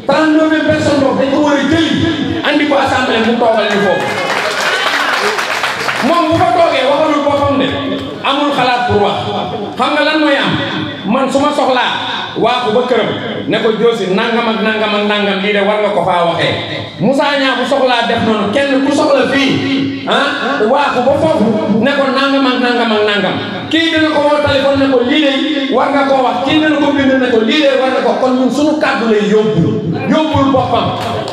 39 personnes boobu dañ ko war a jëli andi ko assemblée mu toogal ñu foofu moom bu fa toogee waxalul boppam de amul xalaat pour wax xam nga lan mooy am man su ma soxlaa waaxu ba këram ne ko Diossi nangam ak nangam lii de war nga ko faa waxee Moussa Niang bu soxlaa def noonu kenn ku soxla fii waaxu ba foofu ne ko nangam ak nangam kii dina ko woo téléphone ne ko lii de war nga koo wax kii dina ko bind ne ko lii de war nga ko kon ñun suñu kàddu lay yóbbul boppam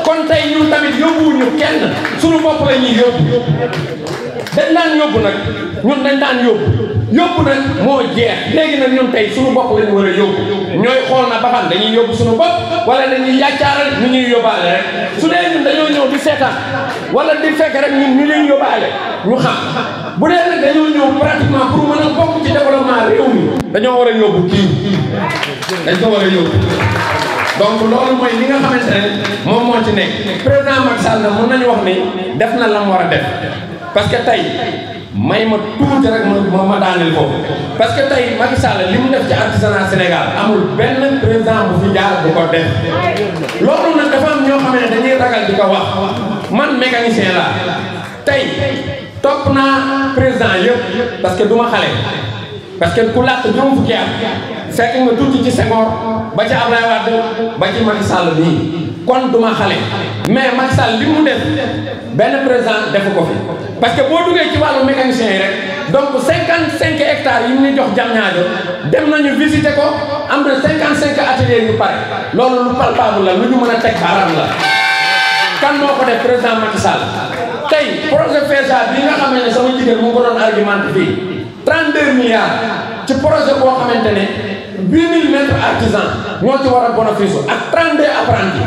kon tey ñun tamit yóbbuwuñu kenn suñu bopp la ñuy yóbbu dañ daan yóbbu nag ñun dañ daan yóbbu nag moo jeex léegi nag ñun tey suñu bopp lañu war a yóbbu ñooy xool na ba xam dañuy yóbbu suñu bopp wala dañuy yàccaaral ñu ñuy yóbbaale rek su dee ñun dañoo ñëw di seetaan wala di fekk rek ñun ñu leen yóbbaale ñu xam bu dee nag dañoo ñëw pratiquement pour mën a bokk ci développement réew mi dañoo war a yóbbu kii dañ ko war a yóbbu donc loolu mooy li nga xamante ne moom moo ci nekk président Macky Sall na mën nañu wax ni def na la mu war a def parce que tey may ma tuuti rek ma daaneel foofu parce que tey Macky Sall li mu def ci artisanat Sénégal amul benn président bu fi jaar bu ko def loolu nag dafa am ñoo xam ne dañuy ragal di ko wax man mécanicien la tey topp naa président yëpp parce que du ma xale parce que ku làkk juróom fukki at fekk nga tuuti ci Senghor ba ci Abdoulaye Wade ba ci Macky Sall nii kon duma xale mais Macky Sall li mu def benn président defu ko fi parce que boo duggee ci wàllu mécanicien yi rek donc 55 hectares yi mu ñu jox Diamniadio dem nañu visiter ko am na 55 ateliers yu pare loolu lu palpable la lu ñu mën a teg baaraam la kan moo ko def président Macky Sall tey projet FEJA bi nga xam ne sama jigéen mu ko doon argumenté fii 32 milliards ci projet boo xamante ne 8000 maîtres artisans ñoo ci war a bénéfice ak 32 apprentis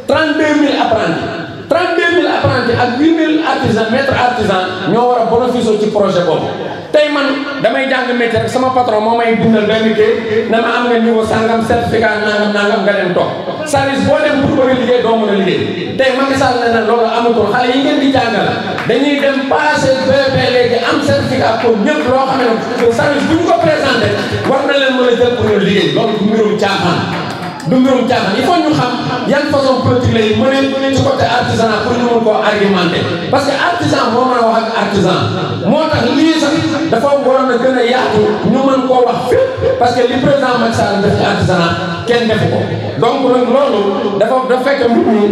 32000 apprentis 32000 apprentis ak 8000 artisans maîtres artisans ñoo war a bénéfice ci projet boobu tey man damay jàng métier rek sama patron moo may bindal benn kii na ma am nga niveau sangam certificat nangam nga dem toog service boo dem pour bëgg a liggéey doo mën a liggéey tey Macky Sall ne na loolu amatul xale yi ngeen di jàngal dañuy dem passé BP léegi am certificat pour ñëpp loo xam ne service bu ñu ko présenté war na leen mën a jël pour ñu liggéey loolu du mbirum caaxaan du mbirum caaxaan il faut ñu xam yan façon politique lay mënee ci côté artisanat pour ñu mën koo argumenter parce que artisan moo mën a wax ak artisan moo tax lii sax dafa waroon a gën a yaatu ñu mën koo wax fépp parce que li président Macky Sall def ci artisanat kenn defu ko donc nag loolu dafa fekk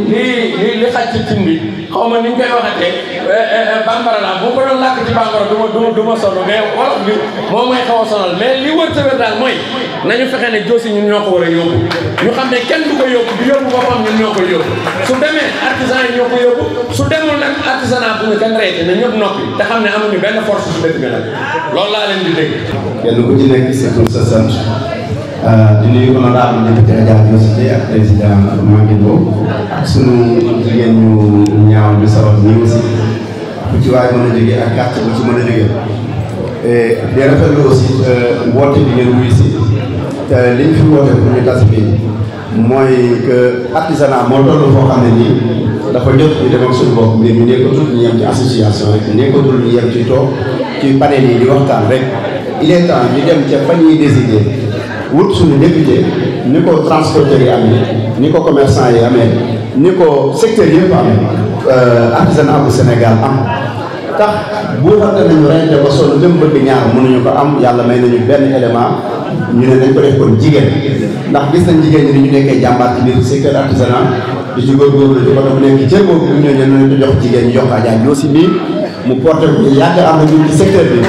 li xaj ci cin bi xaw ma ni ñu koy waxatee bambara la bu ko doon làkk ci bambara du ma sonn mais wolof bi moom mooy xaw a sonal mais li wër tëwër daal mooy nañu fexe ne Diossi ñun ñoo ko war a yóbbu ñu xam ne kenn du ko yóbbu du yóbbu boppam ñun ñoo ko yóbbu su demee artisan yi ñoo ko yóbbu su demul nag artisanat bu ñu kenn reete na ñëpp noppi te xam ne amuñu benn force su dëkk bi nag loolu laa leen di dégg. kenn ku ci nekk c'est pour sa sant di nuyu honorable député Adja Diossi ak président Maguette Mbow ak sunu jigéen ñu ñaaw ñu sawar ñi aussi ku ci waay mën a jógee ak quartier bu ci mën a jógee di rafetlu aussi woote bi ngeen wuyu si te liñ fi woote pour ñu tas fii mooy que artisanat moo toll foo xam ne nii dafa jot ñu dem ak suñu bopp mbir mi nekkatul ñu yem ci association rek nekkatul ñu yem ci toog ci panel yi di waxtaan rek il est temps ñu dem ca fan ñuy décider wut suñu député ni ko transporteurs yi amee ni ko commerçant yi amee ni ko secteur yëpp amee artisanat bu Sénégal am tax bu xamante nañu rente ba solo dem bëgg ñaar mënuñu ko am yàlla may nañu benn élément ñu ne dañ ko def kon jigéen ndax gis nañ jigéen ñi ni ñu nekkee jàmbaar ci biir secteur artisanat di ci góorgóorlu ci côté bu nekk cër boobu bu ñëwee ñu ne jox jigéen ñu jox ko Adja Diossi nii mu porté ko yàgg am na ñun ci secteur bi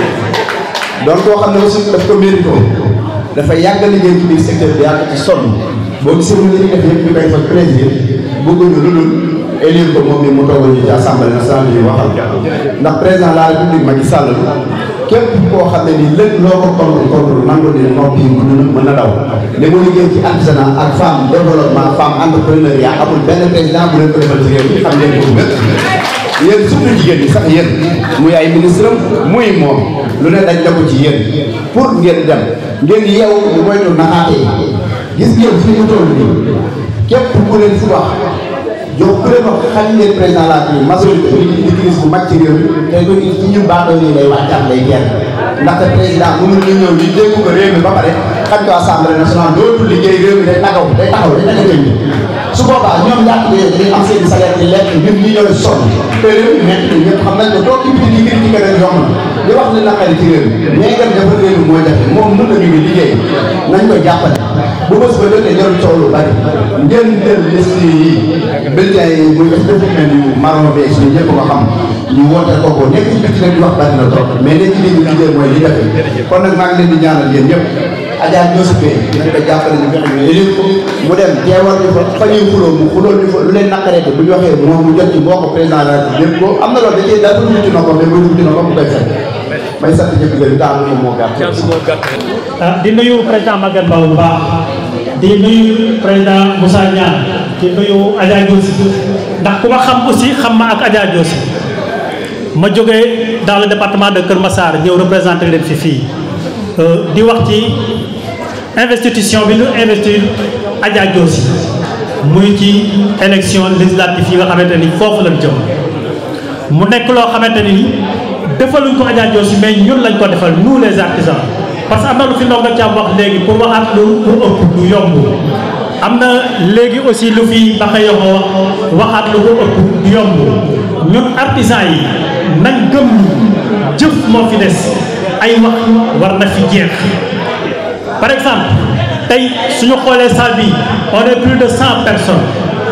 donc koo xam ne aussi daf ko mérito dafa yàgg liggéey ci biir secteur bi yàgg ci sonn boo gisee lu ñuy def yëpp ñu koy fa président bëgguñu lu dul élire ko moom mi mu toogal ñu ci assemblée nationale bi waxal ndax président de la république Macky Sall képp koo xam ne ni lépp loo ko contre nangu di noppi mën na daw li mu liggéey ci artisanat ak femme développement femme entrepreneuriat amul benn président bu leen ko defal ci réew mi xam ngeen ko yéen surtout jigéen ñi sax yéen muy ay ministre muy moom lu ne dañ ko ci yéen pour ngeen dem ngeen yeew ñu moytu naxaate yi gis ngeen fi mu toll nii képp ku leen fi wax jox ku leen wax xam ngeen président la bi majorité bi di crise bu mag ci réew mi tey ko ci ñun baatoo yi lay wàccaat lay genn ndaxte président mënul ñu ñëw ñu dégg ko réew mi ba pare xam ko assemblée nationale dootul liggéey réew mi day taxaw day taxaw ñi su boobaa ñoom ñàkk dañuy am seen salaire di lekk ñun ñi ñooy sonn te réew mi nekk na ñëpp xam nañ ko toog ci biti di critiquer rek yomb na di wax li naqari ci réew mi mais ngeen defar réew mi mooy jafe moom mën na ñu ngi liggéey nañ ko jàppale bu bës ba jotee jarul coow lu bari ngeen jël liste yi bulletin yi muy spécimen yu marron beeg suñu ñëpp nga xam ñu woote ko nekk ci biti rek di wax bari na trop mais nekk ci biir liggéey mooy li jafe kon nag maa ngi leen di ñaanal yéen ñëpp Adja Diossi Beye dinañ ko jàppale ñu fexe ñu élire ko mu dem teewal ñu fa ñuy xuloo mu xuloo ñu fa lu leen naqaree bu ñu waxee moom mu jot ci boo ko président la lépp ko am na loolu da cee dafa tuuti na ko mais bu tuuti na ko mu koy fekk may sant ñëpp gën daal moom moo gàtt di nuyu président Maguette Mbow bu baax di nuyu président Moussa Niane di nuyu Adja Diossi ndax ku ma xam aussi xam ma ak Adja Diossi ma jógee dans le département de Kër Massar ñëw représenté leen fii di wax ci investition bi ñu investir Adja Diossi muy ci élection législative yi nga xamante ni foofu lañ jëm mu nekk loo xamante ni defaluñ ko Adja Diossi mais ñun lañ ko defal nous les artisans parce que am na lu fi ndongo Thiam wax léegi pour waxaat lu ëpp du yomb am na léegi aussi lu fi baxa yoxo waxaat lu ko ëpp du yomb ñun artisans yi nañ gëm jëf moo fi des ay wax war na fi jeex par exemple tey suñu xoolee salle bi on est plus de 100 personnes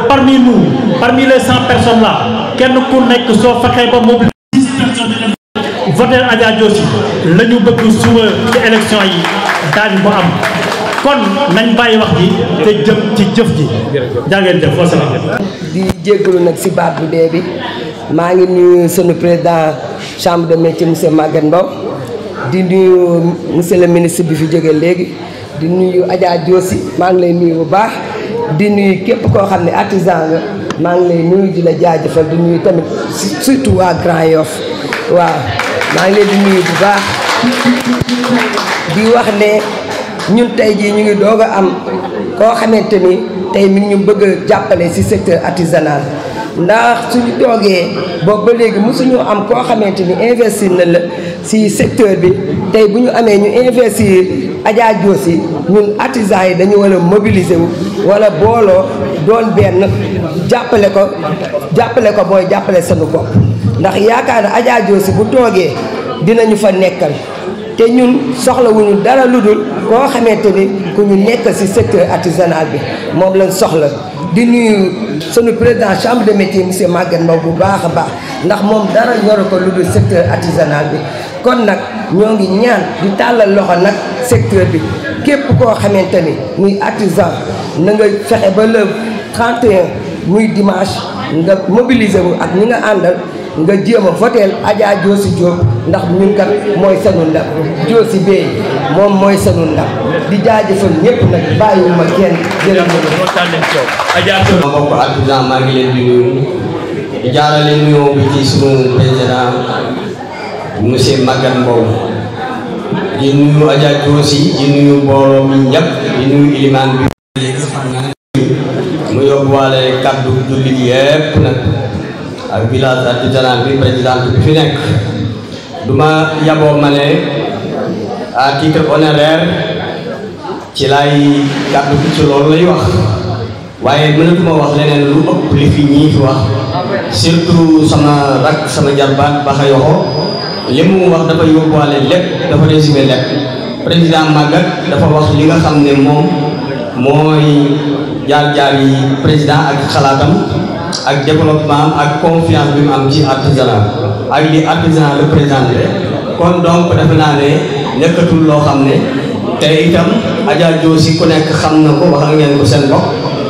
parmi nous parmi les 100 personnes là kenn ku nekk soo fexee ba mobiliser 10 personnes voter Adja Diossi la ñu bëgg suba ci élection yi daañu ko am kon nañ bàyyi wax ji te jëm ci jëf ji jàngeen jëf foo di jéggalu nag si baat bu dee bi maa ngi nuyu sunu président chambre de métier monsieur Maguette Mbow di nuyu monsieur le ministre bi fi jóge léegi di nuyu Adja Diossi maa ngi lay nuyu bu baax di nuyu képp koo xam ne artisan nga maa ngi lay nuyu di la jaajëfal di nuyu tamit surtout waa Grand Yoff waaw maa ngi leen di nuyu bu baax di wax ne ñun tey jii ñu ngi doog a am koo xamante ni tey mi ngi ñu bëgg a jàppale ci secteur artisanal ndax suñu toogee boobu ba léegi mosuñu am koo xamante ni investir na la si secteur bi tey bu ñu amee ñu investir Adja Diossi ñun artisans yi dañu war a mobiliser wu wala booloo doon benn jàppale ko mooy jàppale sunu bopp ndax yaakaar na Adja Diossi bu toogee dinañu fa nekkal te ñun soxlawuñu dara lu dul koo xamante ni ku ñu nekk ci secteur artisanal bi moom lañ soxla di nuyu sunu président chambre de métier monsieur Maguette Mbow bu baax a baax ndax moom dara ñoru ko lu dul secteur artisanal bi kon nag ñoo ngi ñaan di tàllal loxo nag secteur bi képp koo xamante ni muy artisan na nga fexe ba le 31 muy dimanche nga mobiliser wu ak ñi nga àndal nga jéem a voteel Adja Diossi Diop ndax ñun kat mooy sanu ndam Diossi Bey moom mooy sanu ndam di jaajëfal ñëpp nag bàyyiwuma kenn jërëjëf. ma bokk artisan maa ngi leen di nuyu di jaarale nuyoo bi ci sunu président monsieur Maguette Mbow di nuyu Adja Diossi di nuyu mbooloo mi ñëpp di nuyu ilimaan bi léegi xam naa mu yóbbuwaale kaddu jullit yëpp nag ak village artisanal bi président bi fi nekk duma yaboo ma ne à titre honoraire ci lay kaddu bi ci loolu lay wax waaye mënatuma wax leneen lu ëpp li fi ñii fi wax surtout sama rak sama jarbaat Baxa Yoxo li mu wax dafa yóbbuwaale lépp dafa résumé lépp président Maguette dafa wax li nga xam ne moom mooy jaar-jaar yi président ak xalaatam ak développement ak confiance bi mu am ci artisanat ak li artisanat représenté kon donc defe naa ne nekkatul loo xam ne te itam Adja Diossi ku nekk xam na ko wax ak ngeen ko seen bopp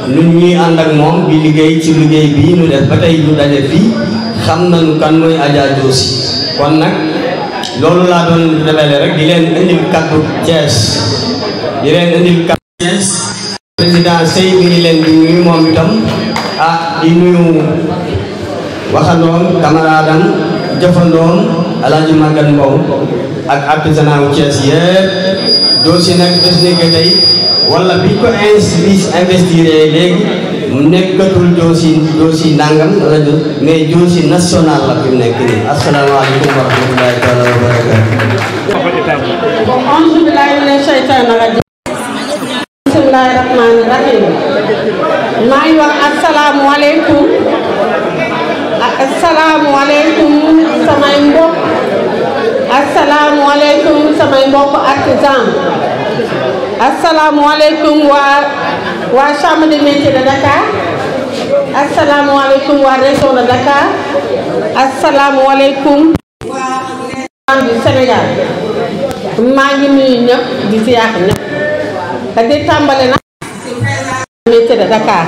ñun ñuy ànd ak moom di liggéey ci liggéey bii ñu def ba tey ñu daje fii xam nañu kan mooy Adja Diossi kon nag loolu laa doon révélé rek di leen indil kaddu Thiès di leen indil kaddu Thiès président Sey mi ngi leen di nuyu moom itam di nuyu waxandoon camarade jëfandoon Alaaji Maguette Mbow ak artisanat wu Thiès yëpp Diossi nag des nekk tey wala bi ko investir léegi nekkatul Diossi nangam wala mais Diossi national la fi mu nekk nii asalaamaaleykum wa rahmatulahi taala wa barakatuh. Auzu billaahi mina shaytaani rajiim. Bismillaahi rahmaani rahiim. maa ngi wax asalaamualeykum samay mbokk asalaamualeykum samay mbokk artisan asalaamualeykum waa chambre de métier de Dakar asalaamualeykum waa région de Dakar asalaamualeykum waa du Sénégal maa ngi nuyu ñëpp di ziyaar ñëpp te di tàmbale na métier de Dakar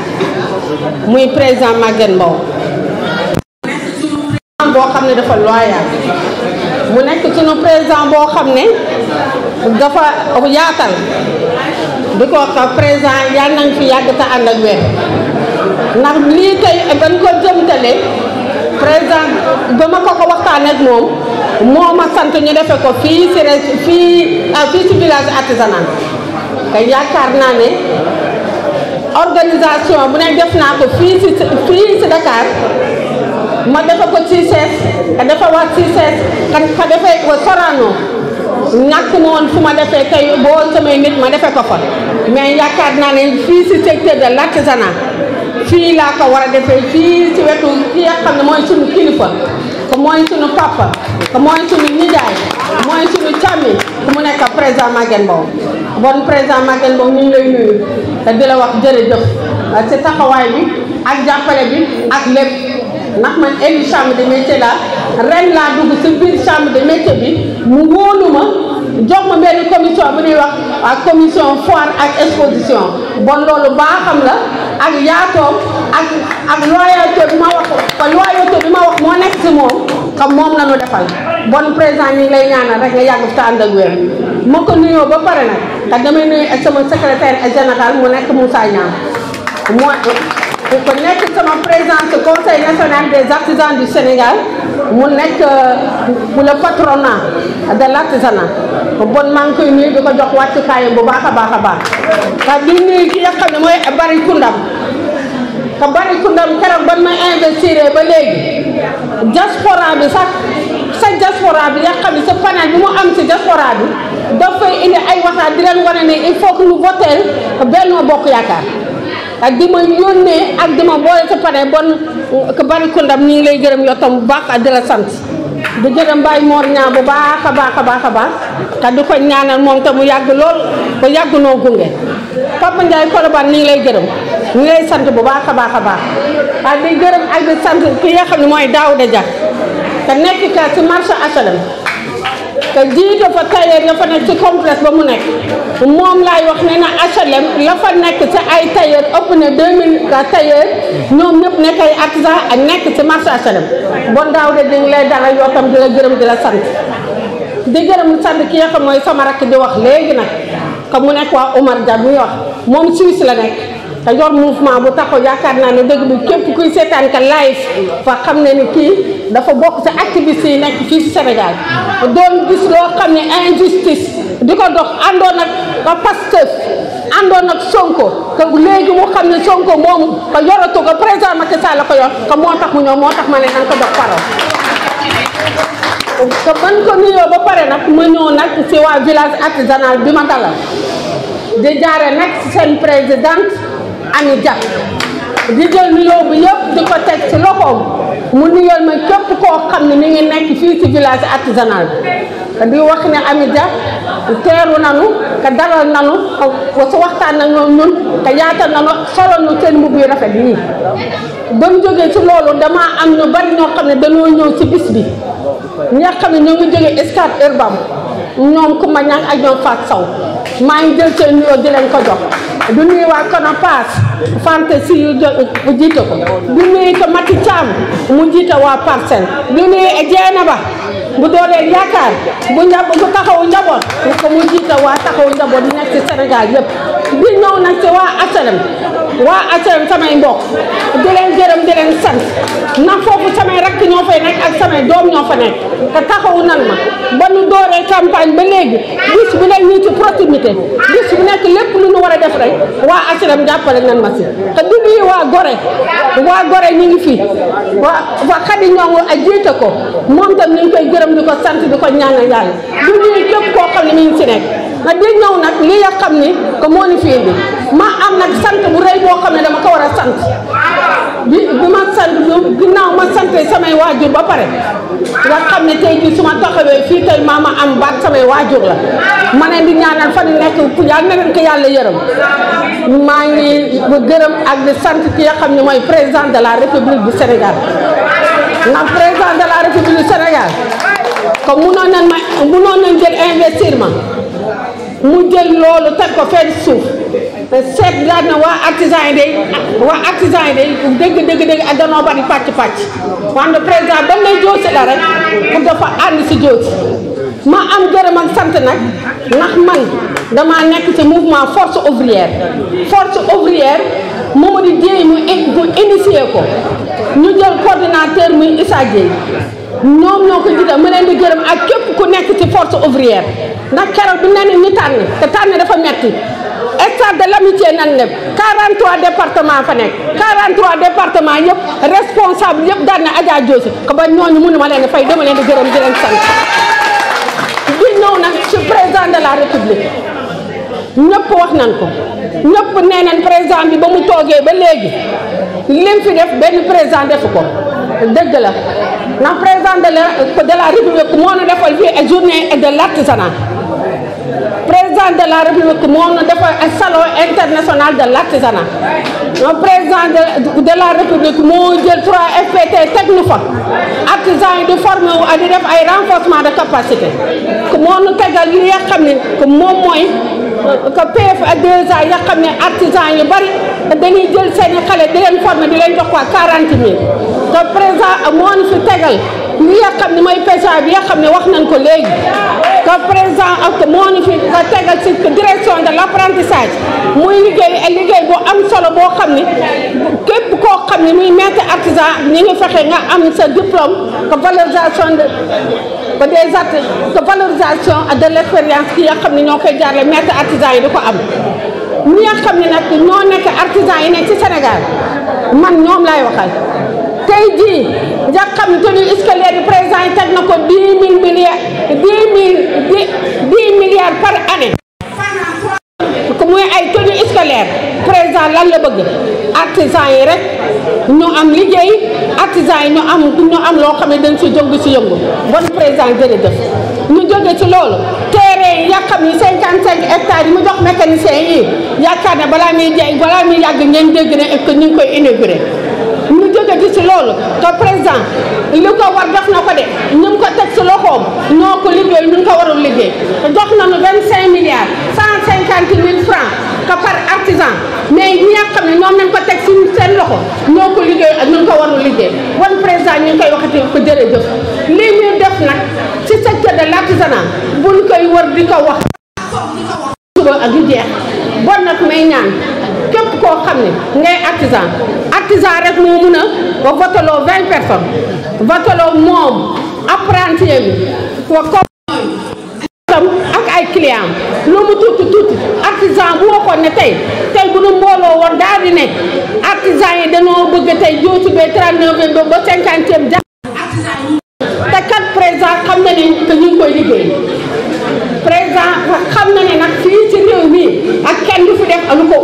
muy président Maguette Mbow boo xam ne dafa loyal mu nekk sunu président boo xam ne dafa yaatal di ko wax président yàlla nañ fi yàgg te ànd ak wér ndax lii tey dañ ko jëmtale président ba ma ko waxtaan ak moom moo ma sant ñu defe ko fii ci village artisanal te yaakaar naa ne organisation bu ne def naa ko fii ci Dakar ma defe ko ci CICES te dafa wax CICES ka defee ko Sorano ñàkk ma woon fu ma defee tey boo samay nit ma defe ko fa mais yaakaar naa ne fii ci secteur de l'artisanat fii laa ko war a defee fii ci wetu ki nga xam ne mooy suñu kilifa que mooy suñu papa que mooy suñu nijaay mooy suñu càmmi ku mu nekk président Maguette Mbow bon président Maguette Mbow ñu ngi lay nuyu te di la wax jërëjëf ci taxawaay bi ak jàppale bi ak lépp ndax man élu chambre de métier la ren laa dugg ci biir chambre de métier bi mu wóolu ma jox ma benn commission bu ñuy wax ak commission foire ak exposition bon loolu baaxam la ak yaatoom ak loyauté bi ma wax ko loyauté bi ma wax moo nekk ci moom xam moom la ñu defal bon président ñi ngi lay ñaanal rek nga yàgg fi te ànd ak wér ma ko nuyoo ba pare nag te damay nuyu ak sama secrétaire général mu nekk Moussa Niang ko nekk sama présidente conseil national des artisans du Sénégal mu nekk pour le patronat de l'artisanat bon maa ngi koy nuyu di ko jox wàccukaayam bu baax a baax a baax te di nuyu ki nga xam ne mooy Bari Koundam ka bari ku ndam keroog ban ma investir ba léegi diaspora bi sax sa diaspora bi nga xam ne sa panel bi mu am ci diaspora bi dafay indi ay waxtaan di leen wane ne il faut que ñu voter Benno Bokk Yaakaar ak di ma yónnee ak di ma boole sa panel bon ka bari ku ndam ñu ngi lay gërëm yow tam bu baax ak di la sant di gërëm Baye Mor ñaa bu baax a baax a baax a baax te di ko ñaanal moom te mu yàgg lool ba yàgg noo gunge Papa Ndiaye Colobane ñu ngi lay gërëm ñu ngi lay sant bu baax a baax a baax ak di gërëm ak di sant ki nga xam ne mooy Daouda Dia te nekk ka ci marché HLM te jiite fa tailleur ya fa nekk ci complexe ba mu nekk moom laay wax ne na HLM la fa nekk ci ay tailleur ëpp na 2000 tailleur ñoom ñëpp nekk ay artisan ak nekk ci marché HLM bon Daouda di ngi lay dalal yoo tam di la gërëm di la sant di gërëm sant ki nga xam mooy sama rakk di wax léegi nag que mu nekk waa Omar Dia muy wax moom Suisse la nekk te yor mouvement bu taxaw yaakaar naa ne dëgg bi képp kuy seetaan ka live fa xam ne ni kii dafa bokk ci activiste yi nekk fii ci Sénégal doon gis loo xam ne injustice di ko dox àndoon ak Pastef àndoon ak Sonko te léegi mu xam ne Sonko moomu ko yoratu ko président Macky Sall la ko yor que moo tax mu ñëw moo tax ma ne nan ko dox parole te ban ko nuyoo ba pare nag ma ñëw nag ci waa village artisanal bi ma dalal di jaare nag ci seen présidente Ami Dia di jël nuyoo bi yëpp di ko teg ci loxoom mu nuyal ma képp koo xam ne mi ngi nekk fii ci village artisanal bi di wax ne Ami Dia teeru nanu ka dalal nanu su waxtaan nag ñun ka yaatal nanu solo nu seen mbubb yu rafet yi ba mu jógee ci loolu dama am ñu bari ñoo xam ne dañoo ñëw ci bis bi ñi nga xam ne ñoo ngi jógee Scat Urbam ñoom Koumba Niang ak ñoom Fatou Sow maa ngi jël seen nuyoo di leen ko jox du nuyu waa Konapass Fante si yu jiite ko du nuyu ko Mati Thiam mu jiite waa Parcelles du nuyu Dieynaba bu dooree yaakaar bu taxawu njaboot ko mu jiite waa taxawu njaboot yi nekk ci Sénégal yëpp di ñëw nag ci waa HLM samay mbokk di leen gërëm di leen sant ndax foofu samay rakk ñoo fay nekk ak samay doom ñoo fa nekk te taxawu nan ma ba nu dooree campagne ba léegi bis bu nekk ñu ci proximité bis bu nekk lépp lu ñu war a def rek waa HLM jàppale nan ma si te di nuyu waa Gorée ñu ngi fii waa Khady ñoo a jiite ko moom tam ñu ngi koy gërëm di ko sant di ko ñaanal yàlla di nuyu képp koo xam ne mi ngi si nekk nga di ñëw nag li nga xam ni que moo ni fii bi ma am nag sant bu rëy boo xam ne dama ko war a sant bi ma sant ginnaaw ma sante samay waajur ba pare nga xam ne tey jii su ma taxawee fii tey maa ma am baat samay waajur la ma leen di ñaanal fan nekk yàlla na leen ko yàlla yërëm maa ngi gërëm ak di sant ki nga xam ne mooy président de la République du Sénégal ndax président de la République du Sénégal comme munoon nañ jël investissement mu jël loolu teg ko fenn suuf te seet daal na waa artisan yi day dëgg ak danoo bari pàcc wante président ba lay joosi la rek pour dafa ànd si joosi ma am gërëm ak sant nag ndax man dama nekk ci mouvement force ouvrière Mamadou Dieye mu initié ko ñu jël coordinateur muy Issa Dieye ñoom ñoo ko jiite ma leen di gërëm ak képp ku nekk ci force ouvrière ndax keroog bi ne ñu tànn te tànn dafa metti stade de l'amitié nan ne 43 département fa nekk 43 département yëpp responsable yëpp daan na Adja Diosi ko ba ñooñu mënu ma leen fay dama leen di gërëm di leen sant di ñëw nag ci président de la république ñëpp wax nañ ko ñëpp nee nañ président bi ba mu toogee ba léegi lim fi def benn président defu ko dëgg la ndax président de la république moo nu defal fii ay journée de l'artisanat président de la république moo nu defal ay salon international de l'artisanat président de la république moo jël 3 FPT teg nu fa artisan yi di formé wu di def ay renforcement de capacité moo nu tegal li nga xam ne que moom mooy que PFA 2A ya xam ne artisan yu bari dañuy jël seeni xale di leen former di leen jox quoi 40 000 te président moo ñu fi tegal li nga xam ne mooy PEJA bi nga xam ne wax nañ ko léegi que président ak moo ñu fi ka tegal ci direction de l'apprentissage muy liggéey bu am solo boo xam ne képp koo xam ne muy maître artisan ñi ngi fexe nga am sa diplôme que valorisation de l'expérience ki nga xam ne ñoo koy jaarale maître artisan yi di ko am ñi nga xam ne nag ñoo nekk artisan yi nekk ci Sénégal man ñoom laay waxal tey jii nga xam ne tenue scolaire yi président yi teg na ko 10 milliards par année ko muy ay tenue scolaire président lan la bëgg artisan yi rek ñu am liggéey artisan yi ñu am loo xam ne dañ si jóg si yëngu bon président jërëjëf ñu jóge ci loolu terrain yi nga xam ni 55 hectares yi mu jox mécanicien yi yaakaar ne balaa muy yàgg ngeen dégg ne est-ce que ñu ngi koy inauguré ñu jóge ci loolu te président li ko war def na ko de ñu ngi ko teg ci loxoom ñoo ko liggéey ñu ngi ko warul liggéey jox nañu 25 milliards 150 000 francs que par artisan mais ñi nga xam ne ñoom nañ ko teg ci seen loxo ñoo ko liggéey ak ñu ngi ko warul liggéey wan président ñu ngi koy waxati ko jërëjëf lii ñu def nag ci secteur de l'artisanat buñ koy war di ko wax suba ak yu jeex bon nag may ñaan képp koo xam ne ngay artisan rek moo mun a ba voteloo 20 personnes voteloo moom apprenti bi wa comme ak ay client lu mu tuuti artisan bu waxoon ne tey bu nu mbooloo woon daal di ne artisan yi dañoo bëgg tey jootu be 39 ba 50e te kat président xam na ne que ñu ngi koy liggéey président xam na ne nag fii ci réew mi ak kenn du fi def lu ko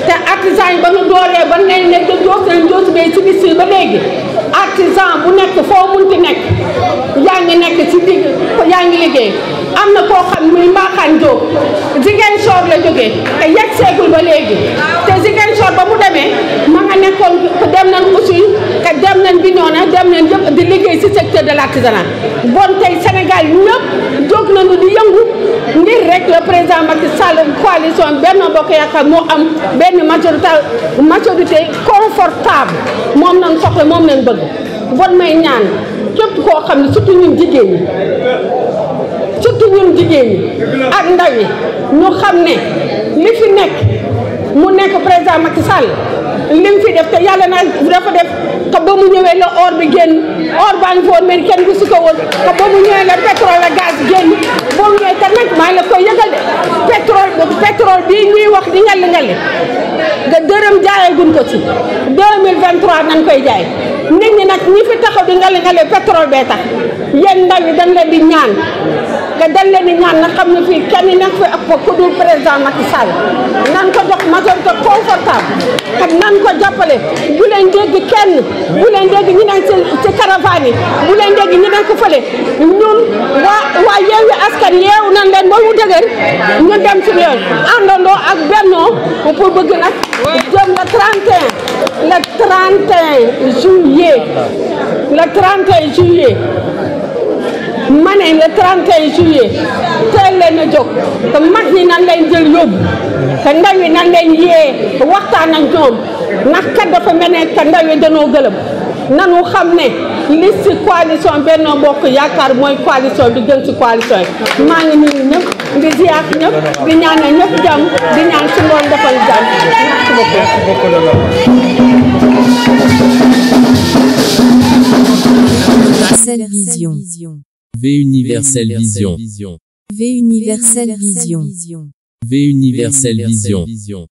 te artisan yi ba nu dooree ba ne jootu be ci bis ba léegi artisan bu nekk foo munti nekk yaa ngi nekk ci digg yaa ngi liggéey am na koo xam muy Mbaxane Diop Ziguinchor la jógee te yegg seegul ba léegi te Ziguinchor ba mu demee ma nga nekkoon dem nañ aussi te dem nañ Bignona dem nañ yëpp di liggéey ci secteur de l'artisanat bon tey Sénégal ñëpp jóg nañu di yëngu ngir rek le président Macky Sall coalition Benno Bokk Yaakaar moo am benn majorité confortable moom nañ soxla moom nañ bëgg bon may ñaan képp koo xam ne surtout ñun jigéen ñi ak ndaw yi ñu xam ne li fi nekk mu nekk président Macky Sall li mu fi def te yàlla na dafa def te ba mu ñëwee la or bi génn or baa ngi foon mais kenn gisu ko woon te ba mu ñëwee la pétrole la gaz génn boo ñëwee te nag maa ngi la koy yëgal de pétrole bii ñuy wax di ngali nga dërëm jaayeeguñ ko ci 2023 nañ koy jaay nit ñi nag ñi fi taxaw di ngali pétrole bee tax yéen ndaw yi dañ leen di ñaan na xam ne fii kenn nekk fi ak ku dul président Macky Sall nan ko jox majorité confortable ak nan ko jàppale bu leen dégg kenn bu leen dégg ñi nekk ci caravane yi bu leen dégg ñi nekk fële ñun waa Yewwi Askan yeewu nan leen ba mu dëgër ñu dem ci yoon àndandoo ak Bennoo pour bëgg nag jëm le 31 juillet ma ne le 31 juillet teel leen a jóg te mag ñi nan leen jël yóbbu te ndaw yi nan leen yee waxtaan ak ñoom ndax kat dafa mel ne te ndaw yi danoo gëlëm nanu xam ne liste coalition Benno Bokk Yaakaar mooy coalition bi gën ci coalition yi maa ngi nuyu ñëpp di ziar ñëpp di ñaanal ñëpp jàmm di ñaan ci ngoon defal jàmm merci beaucoup. Universelle Vision. V Universelle Vision. V Universelle Vision. V Universelle Vision.